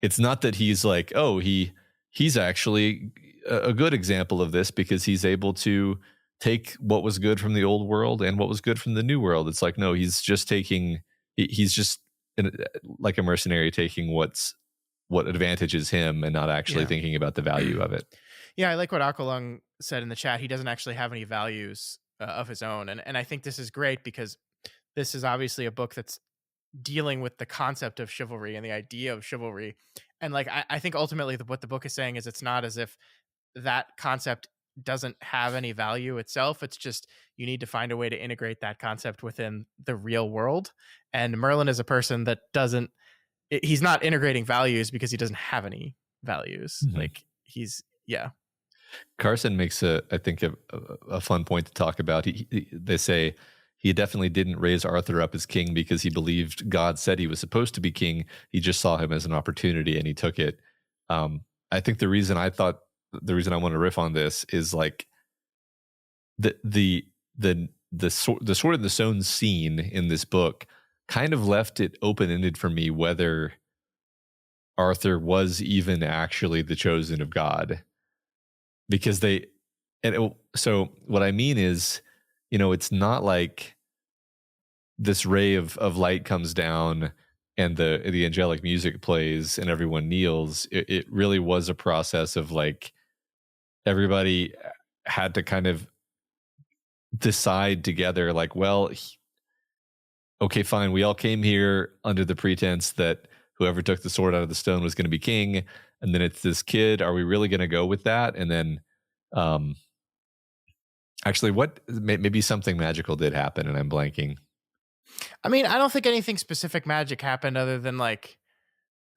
Speaker 1: it's not that he's like, oh, he's actually a good example of this because he's able to take what was good from the old world and what was good from the new world. It's like, no, he's just taking, he's just like a mercenary, taking what advantages him and not actually
Speaker 2: Yeah.
Speaker 1: thinking about the value of it.
Speaker 2: Yeah, I like what Aqualung said in the chat. He doesn't actually have any values. of his own. And I think this is great because this is obviously a book that's dealing with the concept of chivalry and the idea of chivalry. And like I think ultimately what the book is saying is it's not as if that concept doesn't have any value itself. It's just you need to find a way to integrate that concept within the real world. And Merlin is a person that doesn't he's not integrating values because he doesn't have any values.
Speaker 1: Mhm.
Speaker 2: Like he's yeah.
Speaker 1: Carson makes I think a fun point to talk about. They say he definitely didn't raise Arthur up as king because he believed God said he was supposed to be king. He just saw him as an opportunity and he took it. I think the reason I want to riff on this is like the sword in the stone scene in this book kind of left it open ended for me whether Arthur was even actually the chosen of God, because so what I mean is, it's not like this ray of light comes down and the angelic music plays and everyone kneels. It really was a process of like everybody had to kind of decide together, like, well, okay, fine, we all came here under the pretense that whoever took the sword out of the stone was going to be king, and then it's this kid. Are we really going to go with that? And then actually, what maybe something magical did happen, and I'm blanking.
Speaker 2: I mean, I don't think anything specific magic happened other than like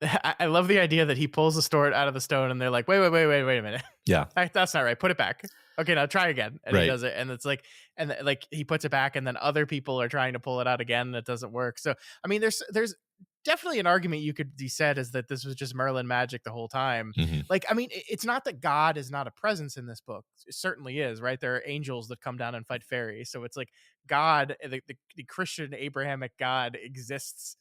Speaker 2: I love the idea that he pulls the sword out of the stone and they're like, wait a minute.
Speaker 1: Yeah,
Speaker 2: That's not right. Put it back. Okay, now try again. And he
Speaker 1: right.
Speaker 2: does it. And it's like, and like he puts it back and then other people are trying to pull it out again and it doesn't work. So, I mean, there's definitely an argument you could be said is that this was just Merlin magic the whole time.
Speaker 1: Mhm.
Speaker 2: Like, I mean, it's not that God is not a presence in this book. It certainly is, right? There are angels that come down and fight fairies. So it's like God, the Christian Abrahamic God exists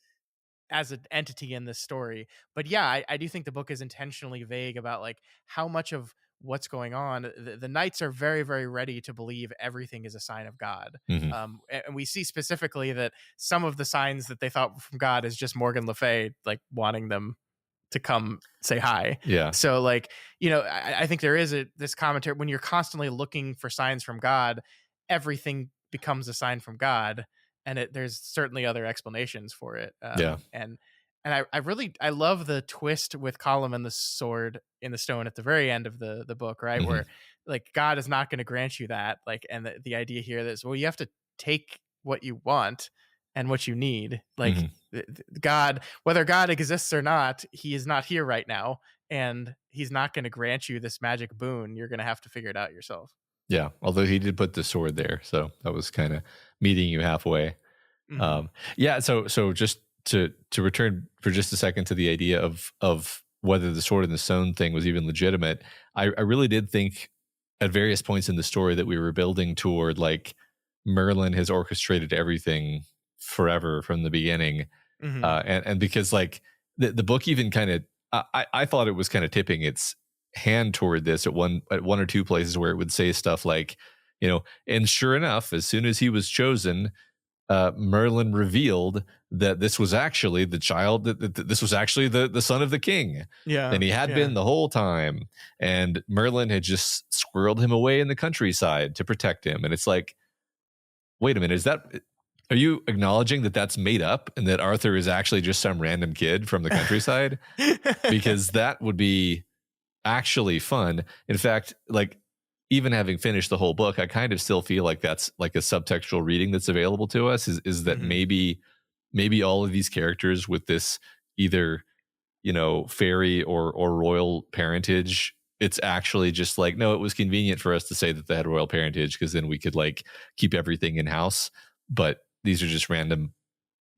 Speaker 2: as an entity in this story. But yeah, I do think the book is intentionally vague about like how much of what's going on. The knights are very, very ready to believe everything is a sign of God.
Speaker 1: Mhm.
Speaker 2: And we see specifically that some of the signs that they thought were from God is just Morgan Le Fay like wanting them to come say hi.
Speaker 1: Yeah.
Speaker 2: So like, I think there is this commentary when you're constantly looking for signs from God, everything becomes a sign from God. And there's certainly other explanations for it.
Speaker 1: Yeah.
Speaker 2: And I love the twist with Column and the sword in the stone at the very end of the book, right?
Speaker 1: Mhm.
Speaker 2: Where like God is not going to grant you that. Like, and the idea here is, well, you have to take what you want and what you need. Like
Speaker 1: Mhm.
Speaker 2: God, whether God exists or not, he is not here right now. And he's not going to grant you this magic boon. You're going to have to figure it out yourself.
Speaker 1: Yeah. Although he did put the sword there, so that was kind of meeting you halfway.
Speaker 2: Mm-hmm.
Speaker 1: Yeah. So just to return for just a second to the idea of whether the sword in the stone thing was even legitimate, I really did think at various points in the story that we were building toward like Merlin has orchestrated everything forever from the beginning,
Speaker 2: Mm-hmm.
Speaker 1: and because like the book even kind of I thought it was kind of tipping its hand toward this at one or two places where it would say stuff like, and sure enough, as soon as he was chosen, Merlin revealed that this was actually the child, that this was actually the son of the king.
Speaker 2: Yeah.
Speaker 1: And he had been the whole time. And Merlin had just squirreled him away in the countryside to protect him. And it's like, wait a minute, are you acknowledging that that's made up and that Arthur is actually just some random kid from the countryside? Because that would be actually fun. In fact, like even having finished the whole book, I kind of still feel like that's like a subtextual reading that's available to us is that
Speaker 2: Mhm.
Speaker 1: maybe all of these characters with this either, fairy or royal parentage, it's actually just like, no, it was convenient for us to say that they had royal parentage because then we could like keep everything in house. But these are just random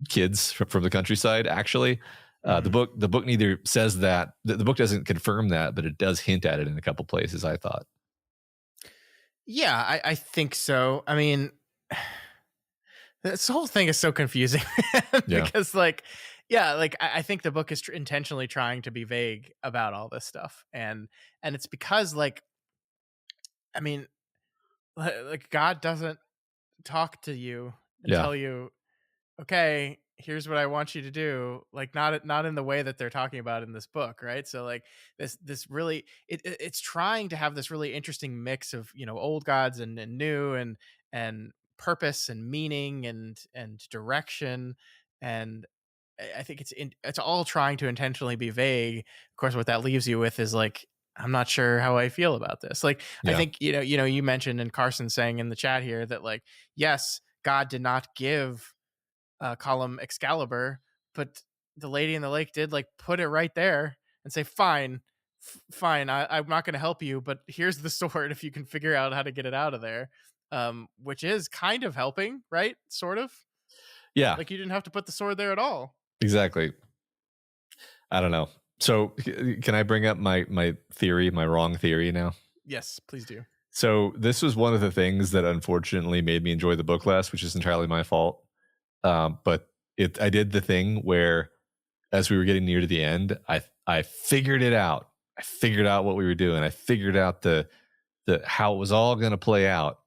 Speaker 1: kids from the countryside. Actually, the
Speaker 2: Mhm.
Speaker 1: book neither says that. The book doesn't confirm that, but it does hint at it in a couple places, I thought.
Speaker 2: Yeah, I think so. I mean, this whole thing is so confusing
Speaker 1: Yeah.
Speaker 2: because, like, yeah, like I think the book is intentionally trying to be vague about all this stuff, and it's because, like, I mean, like God doesn't talk to you and
Speaker 1: Yeah.
Speaker 2: tell you, okay, here's what I want you to do. Like not in the way that they're talking about in this book, right? So like this really it's trying to have this really interesting mix of old gods and new and purpose and meaning and direction. And I think it's all trying to intentionally be vague. Of course, what that leaves you with is like, I'm not sure how I feel about this. Like, I
Speaker 1: Yeah.
Speaker 2: think, you mentioned, and Carson saying in the chat here that, like, yes, God did not give Column Excalibur, but the Lady in the Lake did, like, put it right there and say, fine, fine, I'm not going to help you, but here's the sword if you can figure out how to get it out of there. Which is kind of helping, right? Sort of.
Speaker 1: Yeah,
Speaker 2: Like, you didn't have to put the sword there at all.
Speaker 1: exactly. I don't know. So can I bring up my theory, my wrong theory now?
Speaker 2: Yes, please do.
Speaker 1: So this was one of the things that unfortunately made me enjoy the book less, which is entirely my fault. But I did the thing where, as we were getting near to the end, I figured it out. I figured out what we were doing. I figured out the how it was all going to play out.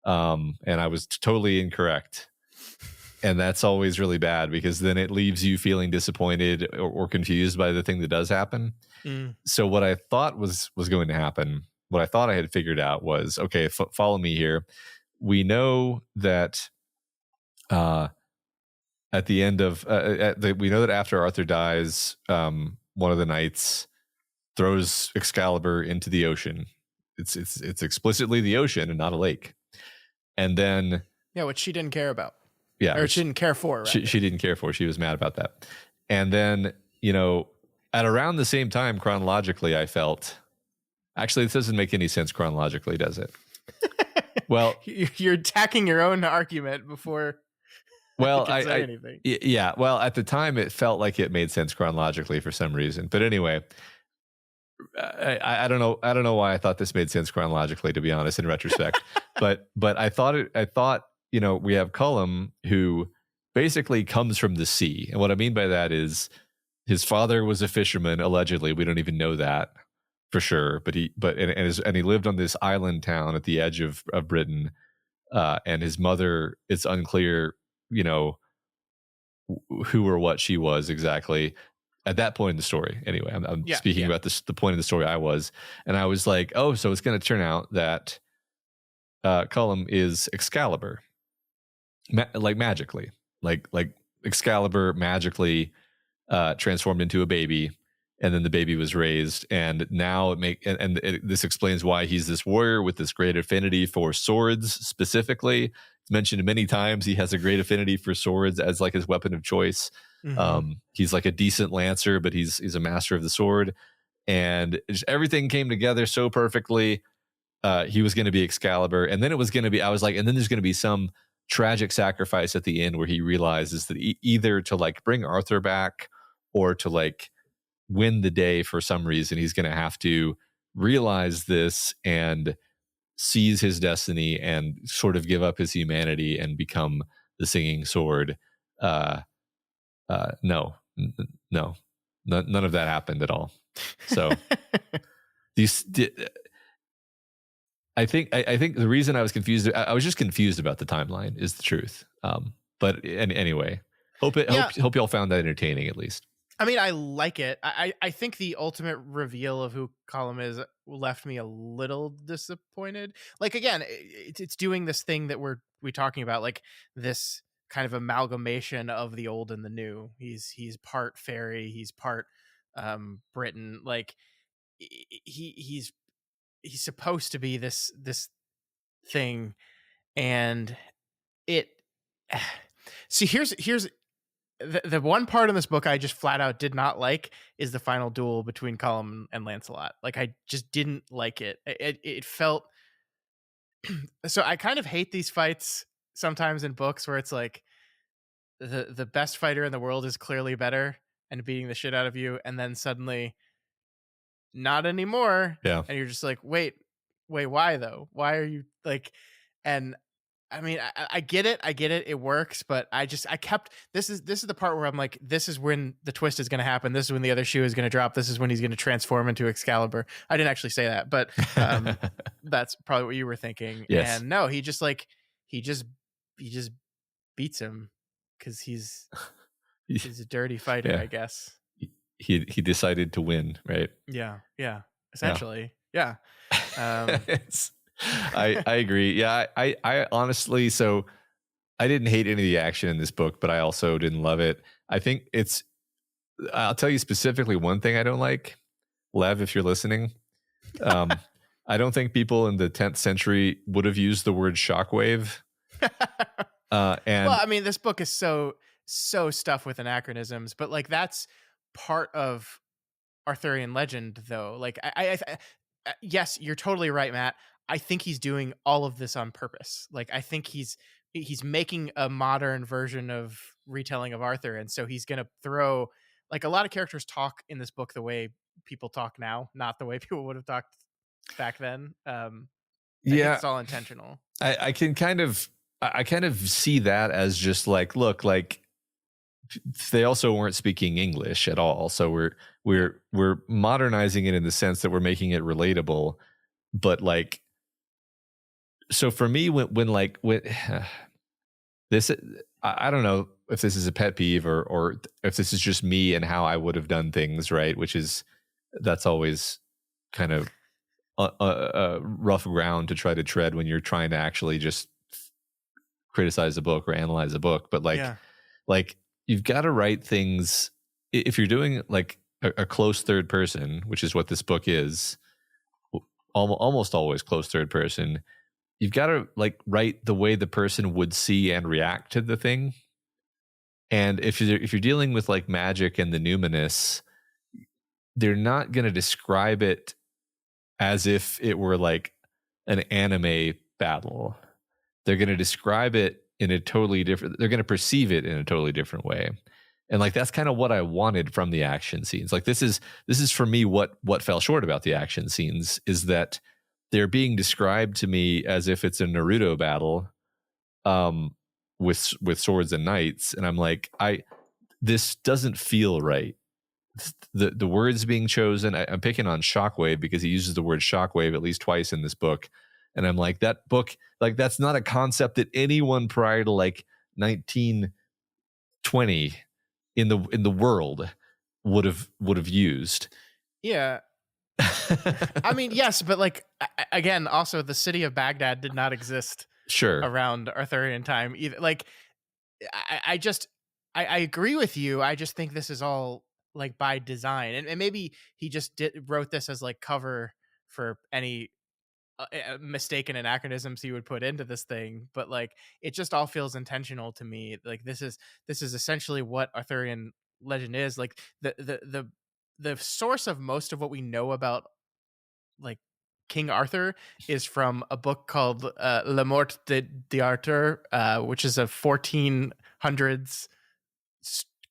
Speaker 1: And I was totally incorrect. And that's always really bad, because then it leaves you feeling disappointed or confused by the thing that does happen. So what I thought was going to happen, what I thought I had figured out was, okay, follow me here. We know that at the end of we know that after Arthur dies, one of the knights throws Excalibur into the ocean. It's explicitly the ocean and not a lake. And then
Speaker 2: which she didn't care about.
Speaker 1: Yeah,
Speaker 2: or she didn't care for.
Speaker 1: She didn't care for. She was mad about that. And then, at around the same time, chronologically, I felt, actually, this doesn't make any sense chronologically, does it? Well,
Speaker 2: you're attacking your own argument before.
Speaker 1: Well,
Speaker 2: I say anything.
Speaker 1: Yeah. Well, at the time, it felt like it made sense chronologically for some reason. But anyway, I don't know. I don't know why I thought this made sense chronologically, to be honest, in retrospect. but I thought, we have Cullum, who basically comes from the sea. And what I mean by that is his father was a fisherman, allegedly. We don't even know that for sure. But he lived on this island town at the edge of Britain. And his mother, it's unclear, who or what she was exactly at that point in the story. Anyway, I'm speaking about the point of the story I was. And I was like, oh, so it's going to turn out that Cullum is Excalibur. Like magically, like Excalibur magically transformed into a baby, and then the baby was raised, and now this explains why he's this warrior with this great affinity for swords. Specifically, it's mentioned many times he has a great affinity for swords as like his weapon of choice. Mm-hmm. He's like a decent lancer, but he's a master of the sword, and everything came together so perfectly. He was going to be Excalibur, and then it was going to be, I was like, and then there's going to be some tragic sacrifice at the end where he realizes that either to like bring Arthur back or to like win the day for some reason, he's going to have to realize this and seize his destiny and sort of give up his humanity and become the singing sword. No, none of that happened at all. So I think the reason I was confused, I was just confused about the timeline, is the truth. But anyway, hope y'all found that entertaining at least.
Speaker 2: I mean, I like it. I think the ultimate reveal of who Cullum is left me a little disappointed. Like, again, it's doing this thing that we're talking about, like this kind of amalgamation of the old and the new. He's part fairy, he's part Britain. Like he's supposed to be this thing, and it see, here's the one part in this book I just flat out did not like is the final duel between Cullum and Lancelot. Like, I just didn't like it. It felt so. I kind of hate these fights sometimes in books where it's like the best fighter in the world is clearly better and beating the shit out of you, and then suddenly not anymore.
Speaker 1: Yeah.
Speaker 2: And you're just like, wait, why though? Why are you like? And I mean, I get it. It works, but this is the part where I'm like, this is when the twist is going to happen. This is when the other shoe is going to drop. This is when he's going to transform into Excalibur. I didn't actually say that, but that's probably what you were thinking.
Speaker 1: Yes.
Speaker 2: And no, he just beats him because he's a dirty fighter, I guess.
Speaker 1: He decided to win, right?
Speaker 2: Yeah. Essentially. Yeah.
Speaker 1: I agree. Yeah, I honestly, so I didn't hate any of the action in this book, but I also didn't love it. I think it's. I'll tell you specifically one thing I don't like, Lev, if you're listening. Um, I don't think people in the 10th century would have used the word shockwave.
Speaker 2: Well,
Speaker 1: And
Speaker 2: I mean, this book is so stuffed with anachronisms, but like that's part of Arthurian legend, though. Like, yes, you're totally right, Matt. I think he's doing all of this on purpose. Like, I think he's making a modern version of retelling of Arthur, and so he's gonna throw like a lot of characters talk in this book the way people talk now, not the way people would have talked back then. I think
Speaker 1: yeah,
Speaker 2: it's all intentional.
Speaker 1: I can kind of I kind of see that as just like, look, like they also weren't speaking English at all, so
Speaker 2: Yeah,
Speaker 1: we're modernizing it in the sense that we're making it relatable. But like, so for me, when this, I don't know if this is a pet peeve or if this is just me and how I would have done things, right? Which is that's always kind of rough ground to try to tread when you're trying to actually just criticize a book or analyze a book. But
Speaker 2: yeah,
Speaker 1: like you've got to write things if you're doing like a close third person, which is what this book is, almost always close third person. You've got to like write the way the person would see and react to the thing. And if you're dealing with like magic and the numinous, they're not going to describe it as if it were like an anime battle. They're going to describe it in a totally different, they're going to perceive it in a totally different way. And like that's kind of what I wanted from the action scenes. Like this is for me what fell short about the action scenes is that they're being described to me as if it's a Naruto battle um with swords and knights, and I'm like, this doesn't feel right. The words being chosen, I'm picking on shockwave because he uses the word shockwave at least twice in this book, and I'm like, that book, like that's not a concept that anyone prior to like 1920 in the world would have used.
Speaker 2: yeah. I mean, yes, but like again, also the city of Baghdad did not exist
Speaker 1: Sure.
Speaker 2: around Arthurian time either. Like, I just I agree with you. I just think this is all like by design, and maybe he just wrote this as like cover for any mistaken anachronisms he would put into this thing. But like, it just all feels intentional to me. Like this is essentially what Arthurian legend is. Like the source of most of what we know about like King Arthur is from a book called La Mort d'Arthur, which is a 1400s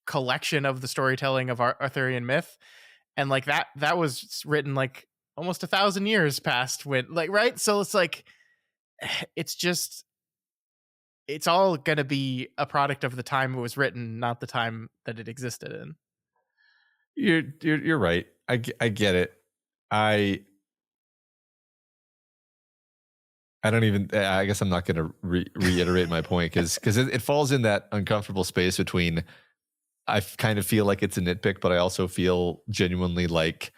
Speaker 2: collection of the storytelling of Arthurian myth, and like that was written like almost 1,000 years past when like right. So it's like it's just it's all gonna be a product of the time it was written, not the time that it existed in.
Speaker 1: You're right. I get it. I I don't even. I guess I'm not going to reiterate my point because it falls in that uncomfortable space between. I kind of feel like it's a nitpick, but I also feel genuinely like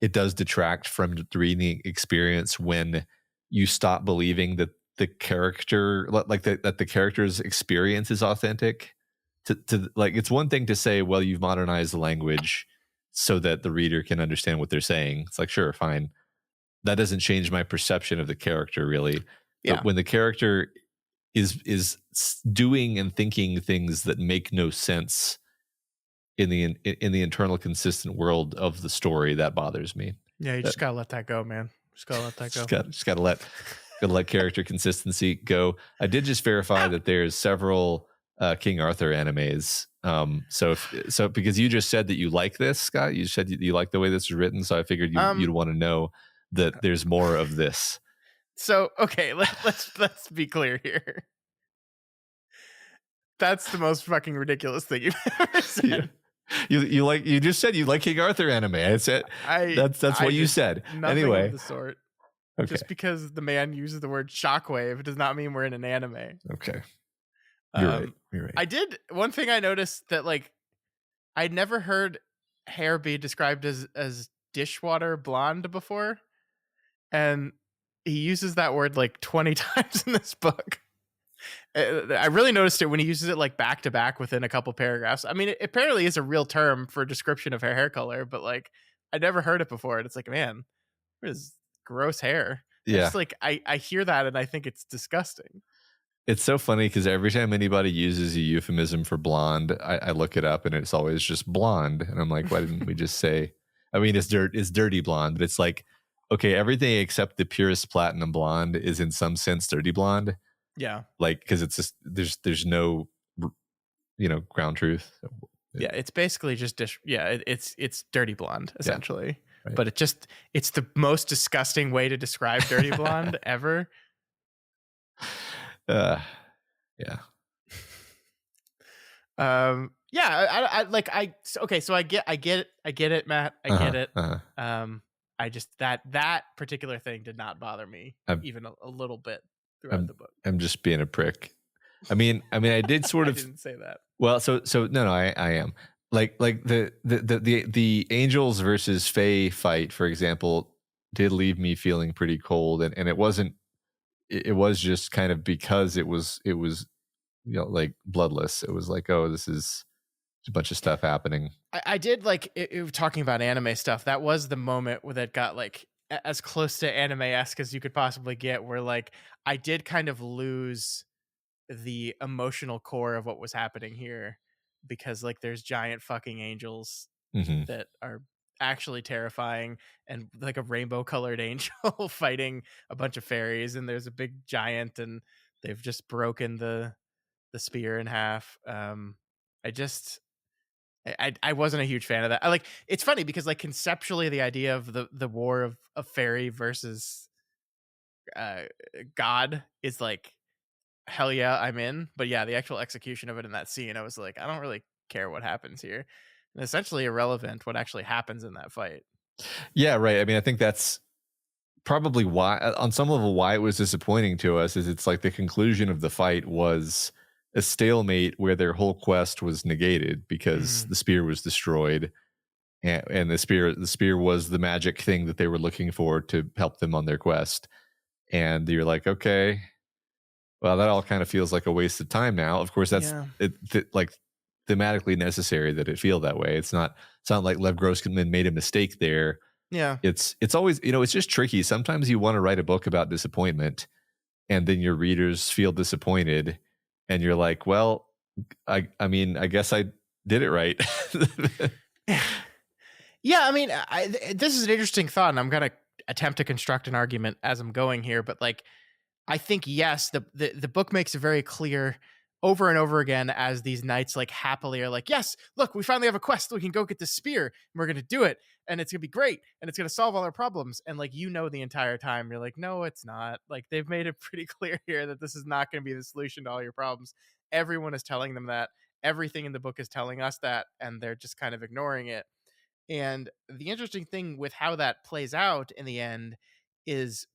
Speaker 1: it does detract from the reading experience when you stop believing that the character, like that the character's experience is authentic. To like, it's one thing to say, well, you've modernized the language so that the reader can understand what they're saying. It's like, sure, fine. That doesn't change my perception of the character really.
Speaker 2: Yeah.
Speaker 1: But when the character is doing and thinking things that make no sense in the internal consistent world of the story, that bothers me.
Speaker 2: Yeah, you just gotta let that go, man. Just gotta let that go.
Speaker 1: Just gotta let character consistency go. I did just verify that there's several King Arthur animes. So because you just said that you like this, Scott, you said you like the way this is written, so I figured you'd want to know that there's more of this.
Speaker 2: So okay, let's be clear here. That's the most fucking ridiculous thing you've ever said.
Speaker 1: You just said you like King Arthur anime. I said that's what you said.
Speaker 2: Nothing
Speaker 1: Anyway,
Speaker 2: of the sort.
Speaker 1: okay,
Speaker 2: Just because the man uses the word shockwave does not mean we're in an anime.
Speaker 1: okay, you're right. You're right.
Speaker 2: I did one thing I noticed that like I'd never heard hair be described as dishwater blonde before, and he uses that word like 20 times in this book. I really noticed it when he uses it like back to back within a couple paragraphs. I mean, it apparently is a real term for description of her hair color, but like I never heard it before. And it's like, man, what is gross hair? I
Speaker 1: Yeah.
Speaker 2: just like I hear that and I think it's disgusting.
Speaker 1: It's so funny because every time anybody uses a euphemism for blonde, I look it up and it's always just blonde. And I'm like, why didn't we just say, I mean, it's dirty blonde, but it's like, okay, everything except the purest platinum blonde is in some sense dirty blonde.
Speaker 2: Yeah.
Speaker 1: Like, because it's just, there's no, ground truth.
Speaker 2: Yeah, it's basically just it's dirty blonde essentially.
Speaker 1: Right.
Speaker 2: But it's the most disgusting way to describe dirty blonde ever.
Speaker 1: Yeah.
Speaker 2: Yeah, I like okay, so I get it, Matt. I get it. I just that particular thing did not bother me even a little bit throughout the book.
Speaker 1: I'm just being a prick. I mean, I did sort of.
Speaker 2: I didn't say that.
Speaker 1: Well, so no, I am like the angels versus Fae fight, for example, did leave me feeling pretty cold, and it wasn't. It was just kind of because it was like bloodless. It was like, oh, this is a bunch of stuff happening.
Speaker 2: I did like talking about anime stuff. That was the moment where that got like as close to anime-esque as you could possibly get, where like I did kind of lose the emotional core of what was happening here, because like there's giant fucking angels that are actually terrifying, and like a rainbow colored angel fighting a bunch of fairies, and there's a big giant and they've just broken the spear in half. I wasn't a huge fan of that. I like, it's funny because like conceptually the idea of the war of fairy versus god is like, hell yeah, I'm in. But yeah, the actual execution of it in that scene, I was like, I don't really care what happens here. And essentially irrelevant what actually happens in that fight.
Speaker 1: Yeah, right. I mean, I think that's probably why, on some level, why it was disappointing to us is it's like the conclusion of the fight was a stalemate where their whole quest was negated because the spear was destroyed, and the spear was the magic thing that they were looking for to help them on their quest. And you're like, okay, well, that all kind of feels like a waste of time now. Of course, that's like thematically necessary that it feel that way. It's not like Lev Grossman made a mistake there.
Speaker 2: Yeah.
Speaker 1: It's always, it's just tricky. Sometimes you want to write a book about disappointment and then your readers feel disappointed and you're like, well, I mean, I guess I did it right.
Speaker 2: Yeah, I mean, this is an interesting thought, and I'm going to attempt to construct an argument as I'm going here, but like, I think, yes, the book makes it very clear over and over again as these knights like happily are like, yes, look, we finally have a quest. We can go get this spear and we're going to do it. And it's going to be great. And it's going to solve all our problems. And like, the entire time you're like, no, it's not. Like, they've made it pretty clear here that this is not going to be the solution to all your problems. Everyone is telling them that. Everything in the book is telling us that. And they're just kind of ignoring it. And the interesting thing with how that plays out in the end is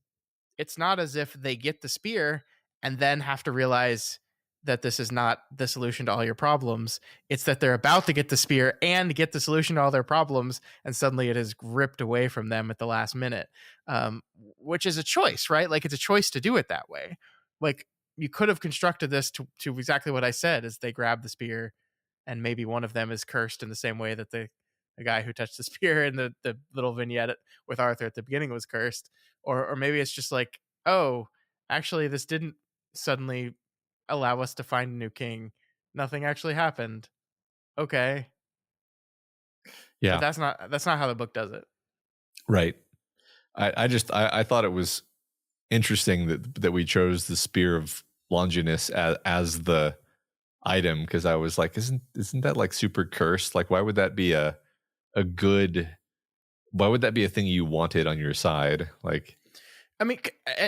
Speaker 2: it's not as if they get the spear and then have to realize that this is not the solution to all your problems. It's that they're about to get the spear and get the solution to all their problems, and suddenly it is ripped away from them at the last minute, which is a choice, right? Like, it's a choice to do it that way. Like, you could have constructed this to exactly what I said, is they grab the spear and maybe one of them is cursed in the same way that the guy who touched the spear in the little vignette with Arthur at the beginning was cursed. Or maybe it's just like, oh, actually this didn't suddenly allow us to find a new king. Nothing actually happened. Okay.
Speaker 1: Yeah.
Speaker 2: But that's not how the book does it.
Speaker 1: Right. I thought it was interesting that we chose the Spear of Longinus as the item, because I was like, isn't that like super cursed? Like, why would that be a good, why would that be a thing you wanted on your side? Like,
Speaker 2: I mean,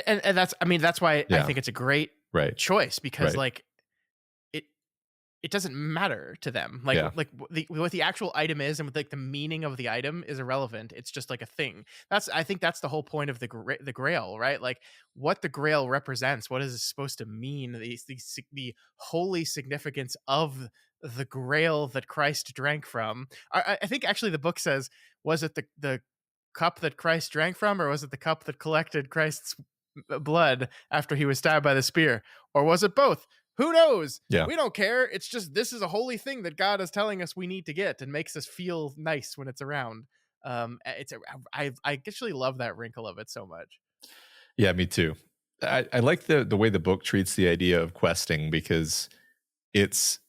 Speaker 2: and that's why I think it's a great choice, because like it doesn't matter to them. Like what the actual item is and what like the meaning of the item is irrelevant. It's just like a thing. I think that's the whole point of the Grail, right? Like what the Grail represents, what is it supposed to mean? The holy significance of the Grail that Christ drank from. I think actually the book says, was it the cup that Christ drank from, or was it the cup that collected Christ's blood after he was stabbed by the spear, or was it both? Who knows?
Speaker 1: Yeah.
Speaker 2: We don't care. It's just this is a holy thing that God is telling us we need to get and makes us feel nice when it's around. I actually love that wrinkle of it so much.
Speaker 1: Yeah, me too. I like the way the book treats the idea of questing, because it's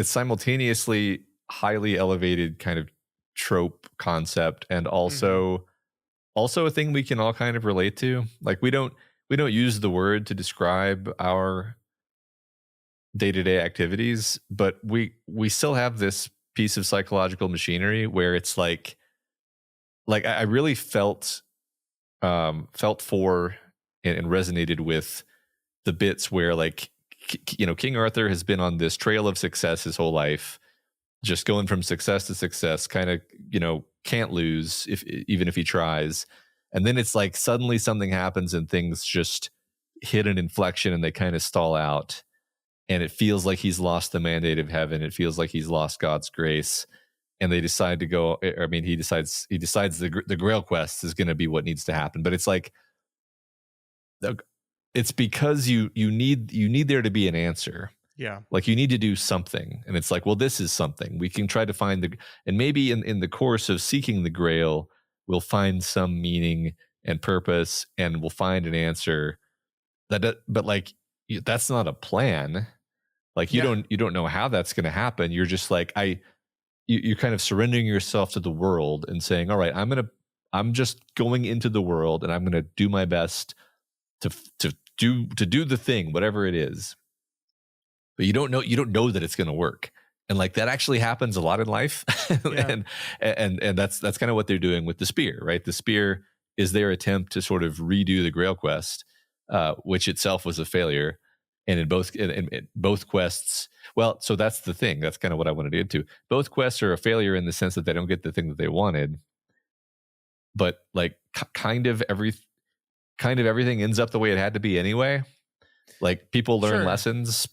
Speaker 1: simultaneously highly elevated kind of trope concept, and also a thing we can all kind of relate to. Like we don't use the word to describe our day-to-day activities, but we still have this piece of psychological machinery where it's like I really felt for and resonated with the bits where, like, King Arthur has been on this trail of success his whole life, just going from success to success, kind of, can't lose even if he tries. And then it's like suddenly something happens and things just hit an inflection and they kind of stall out. And it feels like he's lost the mandate of heaven. It feels like he's lost God's grace. And they decide to go. I mean, he decides the Grail quest is going to be what needs to happen. But it's like, it's because you need there to be an answer.
Speaker 2: Yeah.
Speaker 1: Like you need to do something. And it's like, well, this is something. We can try to find and maybe in the course of seeking the Grail, we'll find some meaning and purpose, and we'll find an answer. But like, that's not a plan. Like you don't know how that's going to happen. You're just like, you're kind of surrendering yourself to the world and saying, all right, I'm just going into the world and I'm going to do my best to do the thing, whatever it is. But you don't know that it's going to work. And like that actually happens a lot in life.
Speaker 2: Yeah.
Speaker 1: and that's kind of what they're doing with the spear, right? The spear is their attempt to sort of redo the Grail quest, which itself was a failure. And in both quests, well, so that's the thing. That's kind of what I wanted to get to. Both quests are a failure in the sense that they don't get the thing that they wanted. But like kind of everything ends up the way it had to be anyway. Like people learn lessons.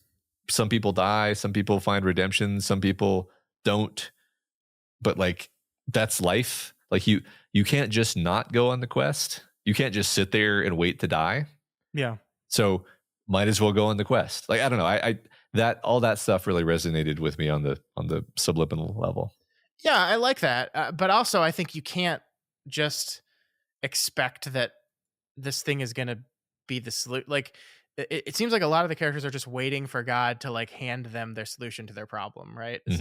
Speaker 1: Some people die. Some people find redemption. Some people don't. But like that's life. Like you can't just not go on the quest. You can't just sit there and wait to die.
Speaker 2: Yeah.
Speaker 1: So might as well go on the quest. Like I don't know. I that all that stuff really resonated with me on the subliminal level.
Speaker 2: Yeah, I like that. But also, I think you can't just expect that this thing is going to be the solution. Like, it seems like a lot of the characters are just waiting for God to like hand them their solution to their problem, right? It's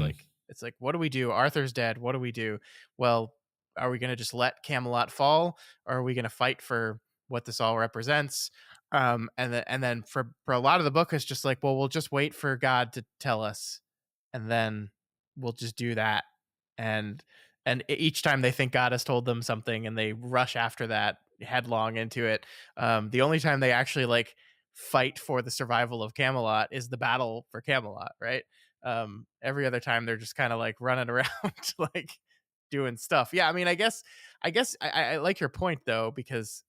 Speaker 2: like, what do we do? Arthur's dead. What do we do? Well, are we going to just let Camelot fall, or are we going to fight for what this all represents? And then for a lot of the book, it's just like, well, we'll just wait for God to tell us, and then we'll just do that. And each time they think God has told them something, and they rush after that headlong into it. The only time they actually like fight for the survival of Camelot is the battle for Camelot, right? Every other time they're just kind of like running around like doing stuff. Yeah, I mean, I guess I like your point though, because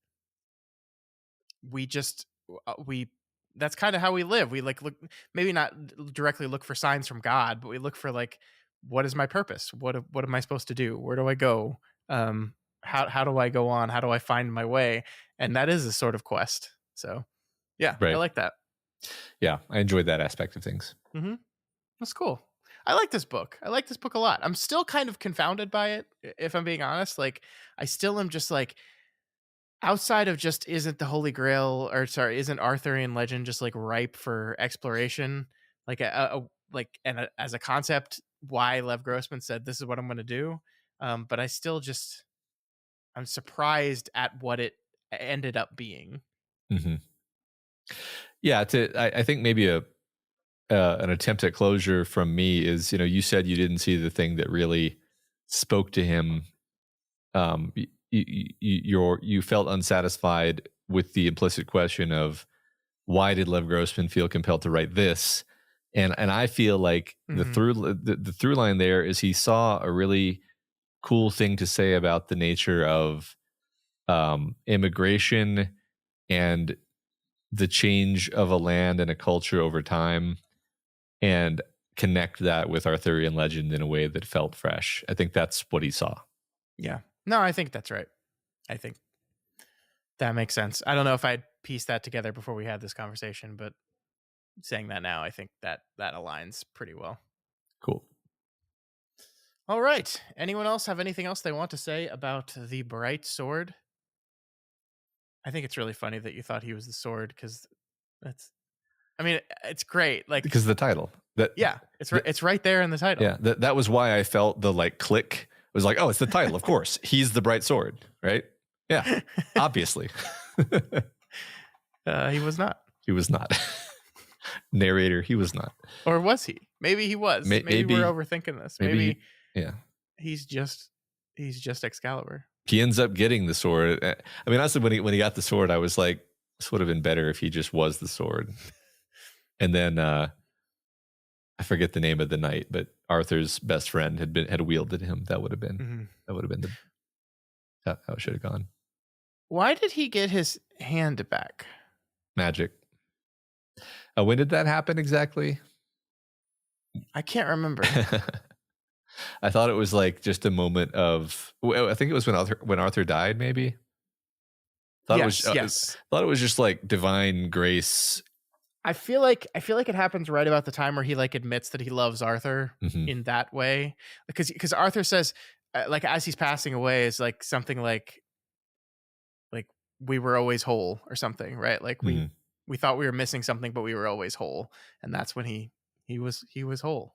Speaker 2: we just we that's kind of how we live. We like look, maybe not directly look for signs from God, but we look for like, what is my purpose? What am I supposed to do? Where do I go? How do I go on? How do I find my way? And that is a sort of quest. So yeah, right. I like that.
Speaker 1: Yeah, I enjoyed that aspect of things.
Speaker 2: Mm-hmm. That's cool. I like this book. I like this book a lot. I'm still kind of confounded by it, if I'm being honest. Like, I still am just like, outside of just isn't isn't Arthurian legend just like ripe for exploration? Like as a concept, why Lev Grossman said this is what I'm going to do. But I still just, I'm surprised at what it ended up being.
Speaker 1: Mm-hmm. Yeah, I think maybe an attempt at closure from me is, you said you didn't see the thing that really spoke to him. You felt unsatisfied with the implicit question of why did Lev Grossman feel compelled to write this, and I feel like the through line there is he saw a really cool thing to say about the nature of immigration and the change of a land and a culture over time, and connect that with Arthurian legend in a way that felt fresh. I think that's what he saw.
Speaker 2: Yeah. No, I think that's right. I think that makes sense. I don't know if I'd piece that together before we had this conversation, but saying that now, I think that aligns pretty well.
Speaker 1: Cool.
Speaker 2: All right. Anyone else have anything else they want to say about the bright sword? I think it's really funny that you thought he was the sword, because it's great. Like,
Speaker 1: Because of the title.
Speaker 2: yeah, it's right there in the title.
Speaker 1: Yeah, that was why I felt the like click. It was like, oh, it's the title, of course. He's the bright sword, right? Yeah, obviously.
Speaker 2: He was not.
Speaker 1: He was not. Narrator, he was not.
Speaker 2: Or was he? Maybe he was. Maybe we're overthinking this. Maybe
Speaker 1: yeah.
Speaker 2: He's just Excalibur.
Speaker 1: He ends up getting the sword. I mean, honestly, when he got the sword, I was like, this would have been better if he just was the sword. And then I forget the name of the knight, but Arthur's best friend had wielded him. That would have been how it should have gone.
Speaker 2: Why did he get his hand back?
Speaker 1: Magic. When did that happen exactly?
Speaker 2: I can't remember.
Speaker 1: I thought it was like just a moment of. I think it was when Arthur died. Maybe. Thought it was just like divine grace.
Speaker 2: I feel like it happens right about the time where he like admits that he loves Arthur in that way, because Arthur says like as he's passing away is like something like we were always whole or something, right? Like we thought we were missing something, but we were always whole, and that's when he was whole.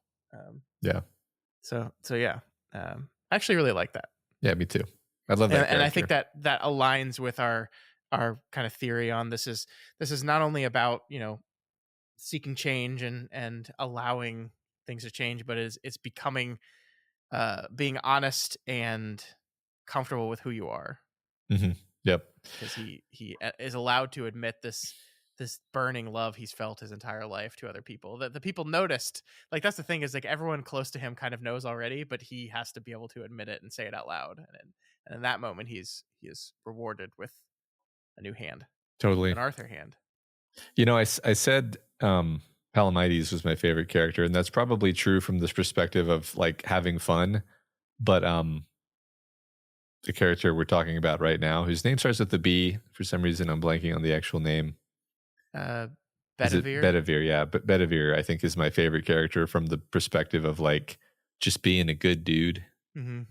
Speaker 1: Yeah.
Speaker 2: So yeah, I actually really like that.
Speaker 1: Yeah, me too. I love that,
Speaker 2: and I think that aligns with our kind of theory on this is not only about seeking change and allowing things to change, but it's becoming being honest and comfortable with who you are.
Speaker 1: Yep.
Speaker 2: Because he is allowed to admit this burning love he's felt his entire life to other people, that the people noticed. Like, that's the thing, is like everyone close to him kind of knows already, but he has to be able to admit it and say it out loud. And in that moment, he is rewarded with a new hand.
Speaker 1: Totally.
Speaker 2: An Arthur hand.
Speaker 1: I said Palamedes was my favorite character, and that's probably true from this perspective of like having fun. But the character we're talking about right now, whose name starts with the B, for some reason I'm blanking on the actual name.
Speaker 2: Bedivere?
Speaker 1: Bedivere, yeah. But Bedivere, I think, is my favorite character from the perspective of like just being a good dude.
Speaker 2: Mm-hmm.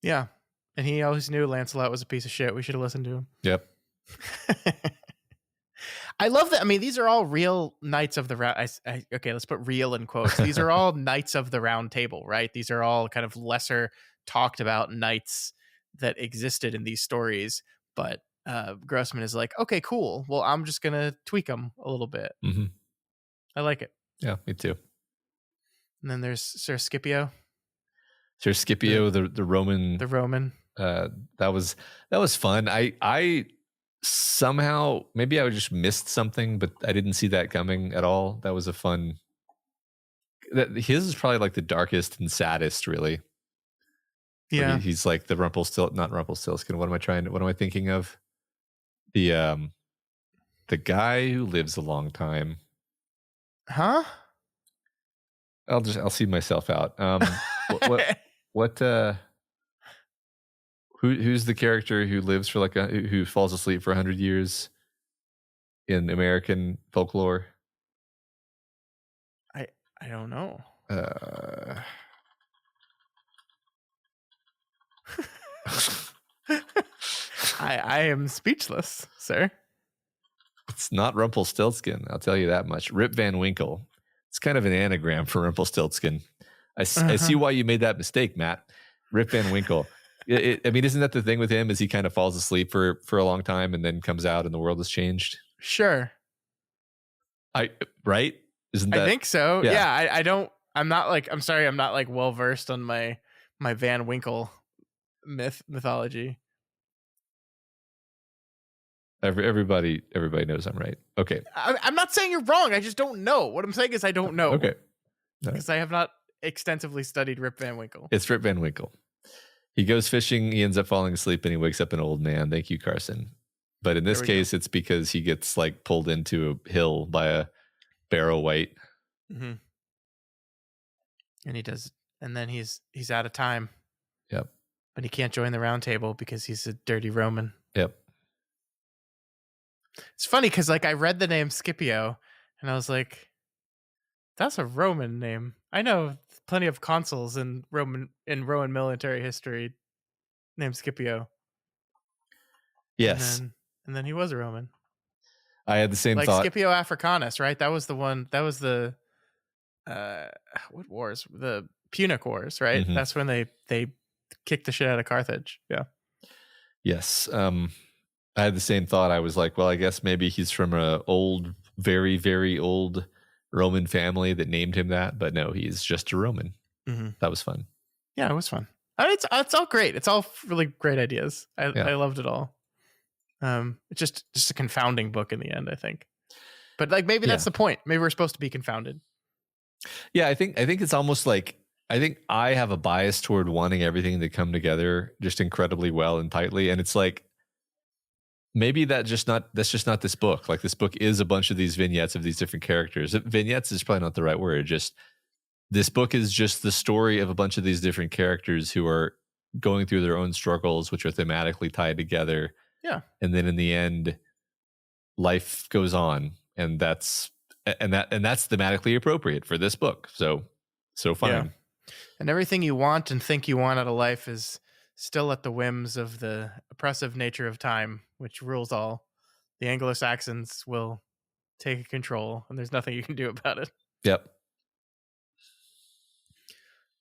Speaker 2: Yeah. And he always knew Lancelot was a piece of shit. We should have listened to him.
Speaker 1: Yep.
Speaker 2: I love that. I mean, these are all real knights of the round. Okay, let's put real in quotes. These are all knights of the round table, right? These are all kind of lesser talked about knights that existed in these stories. But Grossman is like, okay, cool. Well, I'm just going to tweak them a little bit.
Speaker 1: Mm-hmm.
Speaker 2: I like it.
Speaker 1: Yeah, me too.
Speaker 2: And then there's Sir Scipio.
Speaker 1: Sir Scipio, the Roman.
Speaker 2: The Roman.
Speaker 1: That was fun. I somehow, maybe I just missed something, but I didn't see that coming at all. That was a fun. His is probably like the darkest and saddest, really.
Speaker 2: Yeah,
Speaker 1: he's like the not Rumpelstiltskin. What am I thinking of? The guy who lives a long time.
Speaker 2: Huh?
Speaker 1: I'll see myself out. What who's the character who lives for who falls asleep for 100 years in American folklore?
Speaker 2: I don't know. I am speechless, sir.
Speaker 1: It's not Rumpelstiltskin, I'll tell you that much. Rip Van Winkle. It's kind of an anagram for Rumpelstiltskin. I see why you made that mistake, Matt. Rip Van Winkle. I mean, isn't that the thing with him? Is he kind of falls asleep for a long time and then comes out and the world has changed?
Speaker 2: Sure.
Speaker 1: Right? Isn't that?
Speaker 2: I think so. Yeah. I don't. I'm sorry. I'm not like well versed on my Van Winkle mythology.
Speaker 1: Everybody knows I'm right. Okay.
Speaker 2: I'm not saying you're wrong. I just don't know. What I'm saying is I don't know.
Speaker 1: Okay.
Speaker 2: Because I have not extensively studied Rip Van Winkle.
Speaker 1: It's Rip Van Winkle. He goes fishing. He ends up falling asleep and he wakes up an old man. Thank you, Carson. But in this case, it's because he gets like pulled into a hill by a Barrow White.
Speaker 2: Mm-hmm. And he does. And then he's out of time.
Speaker 1: Yep.
Speaker 2: But he can't join the round table because he's a dirty Roman.
Speaker 1: Yep.
Speaker 2: It's funny because like I read the name Scipio and I was like, that's a Roman name. I know plenty of consuls in Roman military history named Scipio. And
Speaker 1: Yes,
Speaker 2: then he was a Roman.
Speaker 1: I had the same
Speaker 2: Like
Speaker 1: thought.
Speaker 2: Scipio Africanus, right? That was the one. That was the uh what wars? The Punic Wars, right?
Speaker 1: Mhm.
Speaker 2: That's when they kicked the shit out of Carthage. Yeah.
Speaker 1: Yes, I had the same thought. I was like, well, I guess maybe he's from a old, very, very old Roman family that named him that, but no, he's just a Roman.
Speaker 2: Mm-hmm.
Speaker 1: That was fun.
Speaker 2: Yeah, it was fun. It's all great. It's all really great ideas.
Speaker 1: Yeah.
Speaker 2: I loved it all. It's just a confounding book in the end, I think. But like maybe that's
Speaker 1: Yeah.
Speaker 2: the point. Maybe we're supposed to be confounded.
Speaker 1: Yeah, I think it's almost like I think I have a bias toward wanting everything to come together just incredibly well and tightly, and it's like maybe that's just not this book. Like this book is a bunch of these vignettes of these different characters. Vignettes is probably not the right word. Just this book is just the story of a bunch of these different characters who are going through their own struggles, which are thematically tied together.
Speaker 2: Yeah.
Speaker 1: And then in the end, life goes on, and that's thematically appropriate for this book. So fine.
Speaker 2: Yeah. And everything you want and think you want out of life is still at the whims of the oppressive nature of time, which rules all. The Anglo-Saxons will take control, and there's nothing you can do about it.
Speaker 1: Yep.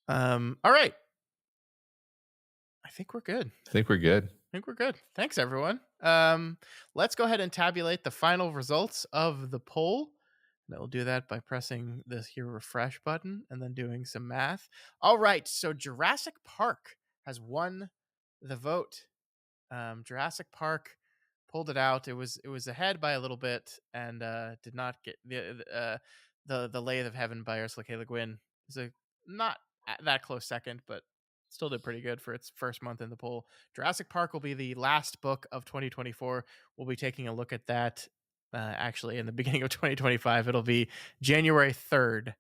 Speaker 2: All right. I think we're good.
Speaker 1: I think we're good.
Speaker 2: Thanks, everyone. Let's go ahead and tabulate the final results of the poll. And we'll do that by pressing the here refresh button and then doing some math. All right, so Jurassic Park has won the vote. Jurassic Park pulled it out. It was ahead by a little bit and did not get the Lathe of Heaven by Ursula K. Le Guin. It's a not that close second, but still did pretty good for its first month in the poll. Jurassic Park will be the last book of 2024. We'll be taking a look at that actually in the beginning of 2025. It'll be January 3rd.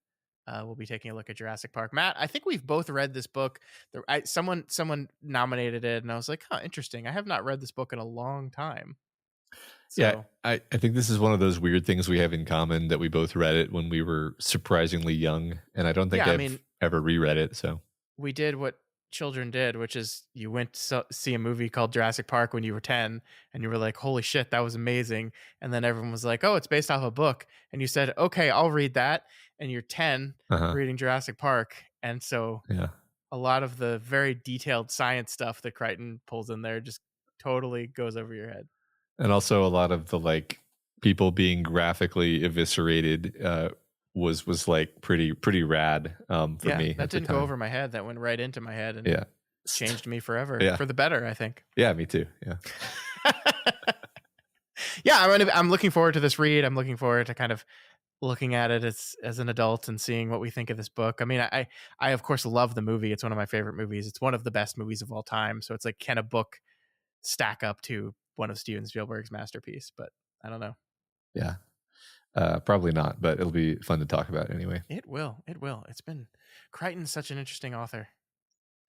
Speaker 2: We'll be taking a look at Jurassic Park. Matt, I think we've both read this book. Someone nominated it, and I was like, huh, interesting. I have not read this book in a long time. So,
Speaker 1: yeah, I think this is one of those weird things we have in common that we both read it when we were surprisingly young, and I don't think I've ever reread it. So
Speaker 2: we did what children did, which is you went to see a movie called Jurassic Park when you were 10 and you were like, holy shit, that was amazing. And then everyone was like, oh, it's based off a book. And you said, okay, I'll read that. And you're 10 reading Jurassic Park. And so a lot of the very detailed science stuff that Crichton pulls in there just totally goes over your head.
Speaker 1: And also a lot of the like people being graphically eviscerated was like pretty rad for me.
Speaker 2: That didn't go over my head. That went right into my head and changed me forever. For the better, I think.
Speaker 1: Yeah, me too.
Speaker 2: Yeah. I'm looking forward to this read. I'm looking forward to kind of looking at it as an adult and seeing what we think of this book. I mean, I of course love the movie. It's one of my favorite movies. It's one of the best movies of all time. So it's like, can a book stack up to one of Steven Spielberg's masterpiece? But I don't know.
Speaker 1: Yeah. Probably not, but it'll be fun to talk about anyway.
Speaker 2: It will. It's been Crichton's such an interesting author,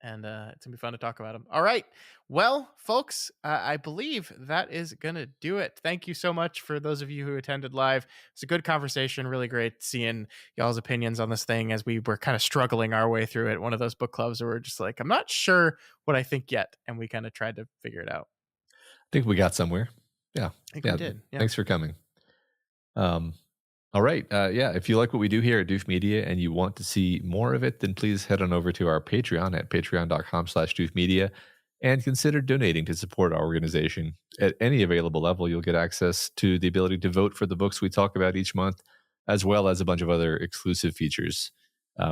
Speaker 2: and it's gonna be fun to talk about him. All right, well, folks, I believe that is gonna do it. Thank you so much for those of you who attended live. It's a good conversation. Really great seeing y'all's opinions on this thing as we were kind of struggling our way through it. One of those book clubs where we're just like, I'm not sure what I think yet, and we kind of tried to figure it out.
Speaker 1: I think we got somewhere. Yeah,
Speaker 2: I think we did. Yeah.
Speaker 1: Thanks for coming. All right. If you like what we do here at Doof Media and you want to see more of it, then please head on over to our Patreon at patreon.com/Doof Media and consider donating to support our organization. At any available level, you'll get access to the ability to vote for the books we talk about each month, as well as a bunch of other exclusive features.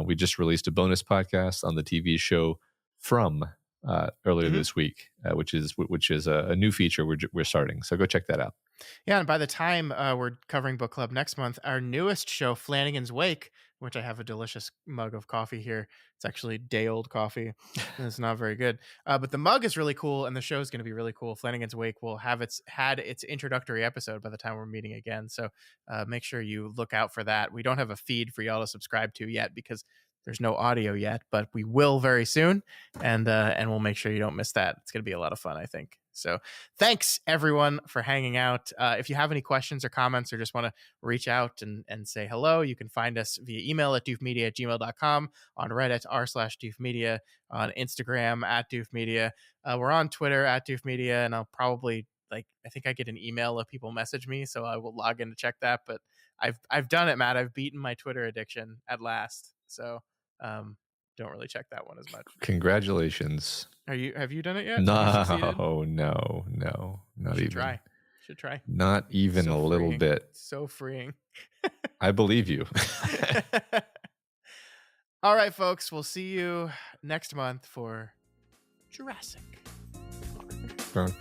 Speaker 1: We just released a bonus podcast on the TV show From earlier this week, which is a new feature we're starting. So go check that out.
Speaker 2: Yeah, and by the time we're covering book club next month, our newest show, Flanagan's Wake, which I have a delicious mug of coffee here. It's actually day-old coffee. And it's not very good. But the mug is really cool, and the show is going to be really cool. Flanagan's Wake will have had its introductory episode by the time we're meeting again. So make sure you look out for that. We don't have a feed for y'all to subscribe to yet because there's no audio yet, but we will very soon. And we'll make sure you don't miss that. It's going to be a lot of fun, I think. So thanks everyone for hanging out. If you have any questions or comments or just want to reach out and say hello, you can find us via email at doofmedia@gmail.com, on Reddit r/doofmedia, on Instagram at doofmedia. We're on Twitter at doofmedia, and I'll probably I think I get an email if people message me, so I will log in to check that. But I've done it, Matt. I've beaten my Twitter addiction at last. So don't really check that one as much.
Speaker 1: Congratulations.
Speaker 2: Have you done it yet?
Speaker 1: No,
Speaker 2: not
Speaker 1: not even.
Speaker 2: Should try.
Speaker 1: Not even so a little
Speaker 2: freeing.
Speaker 1: bit.
Speaker 2: So freeing.
Speaker 1: I believe you.
Speaker 2: All right, folks. We'll see you next month for Jurassic Park.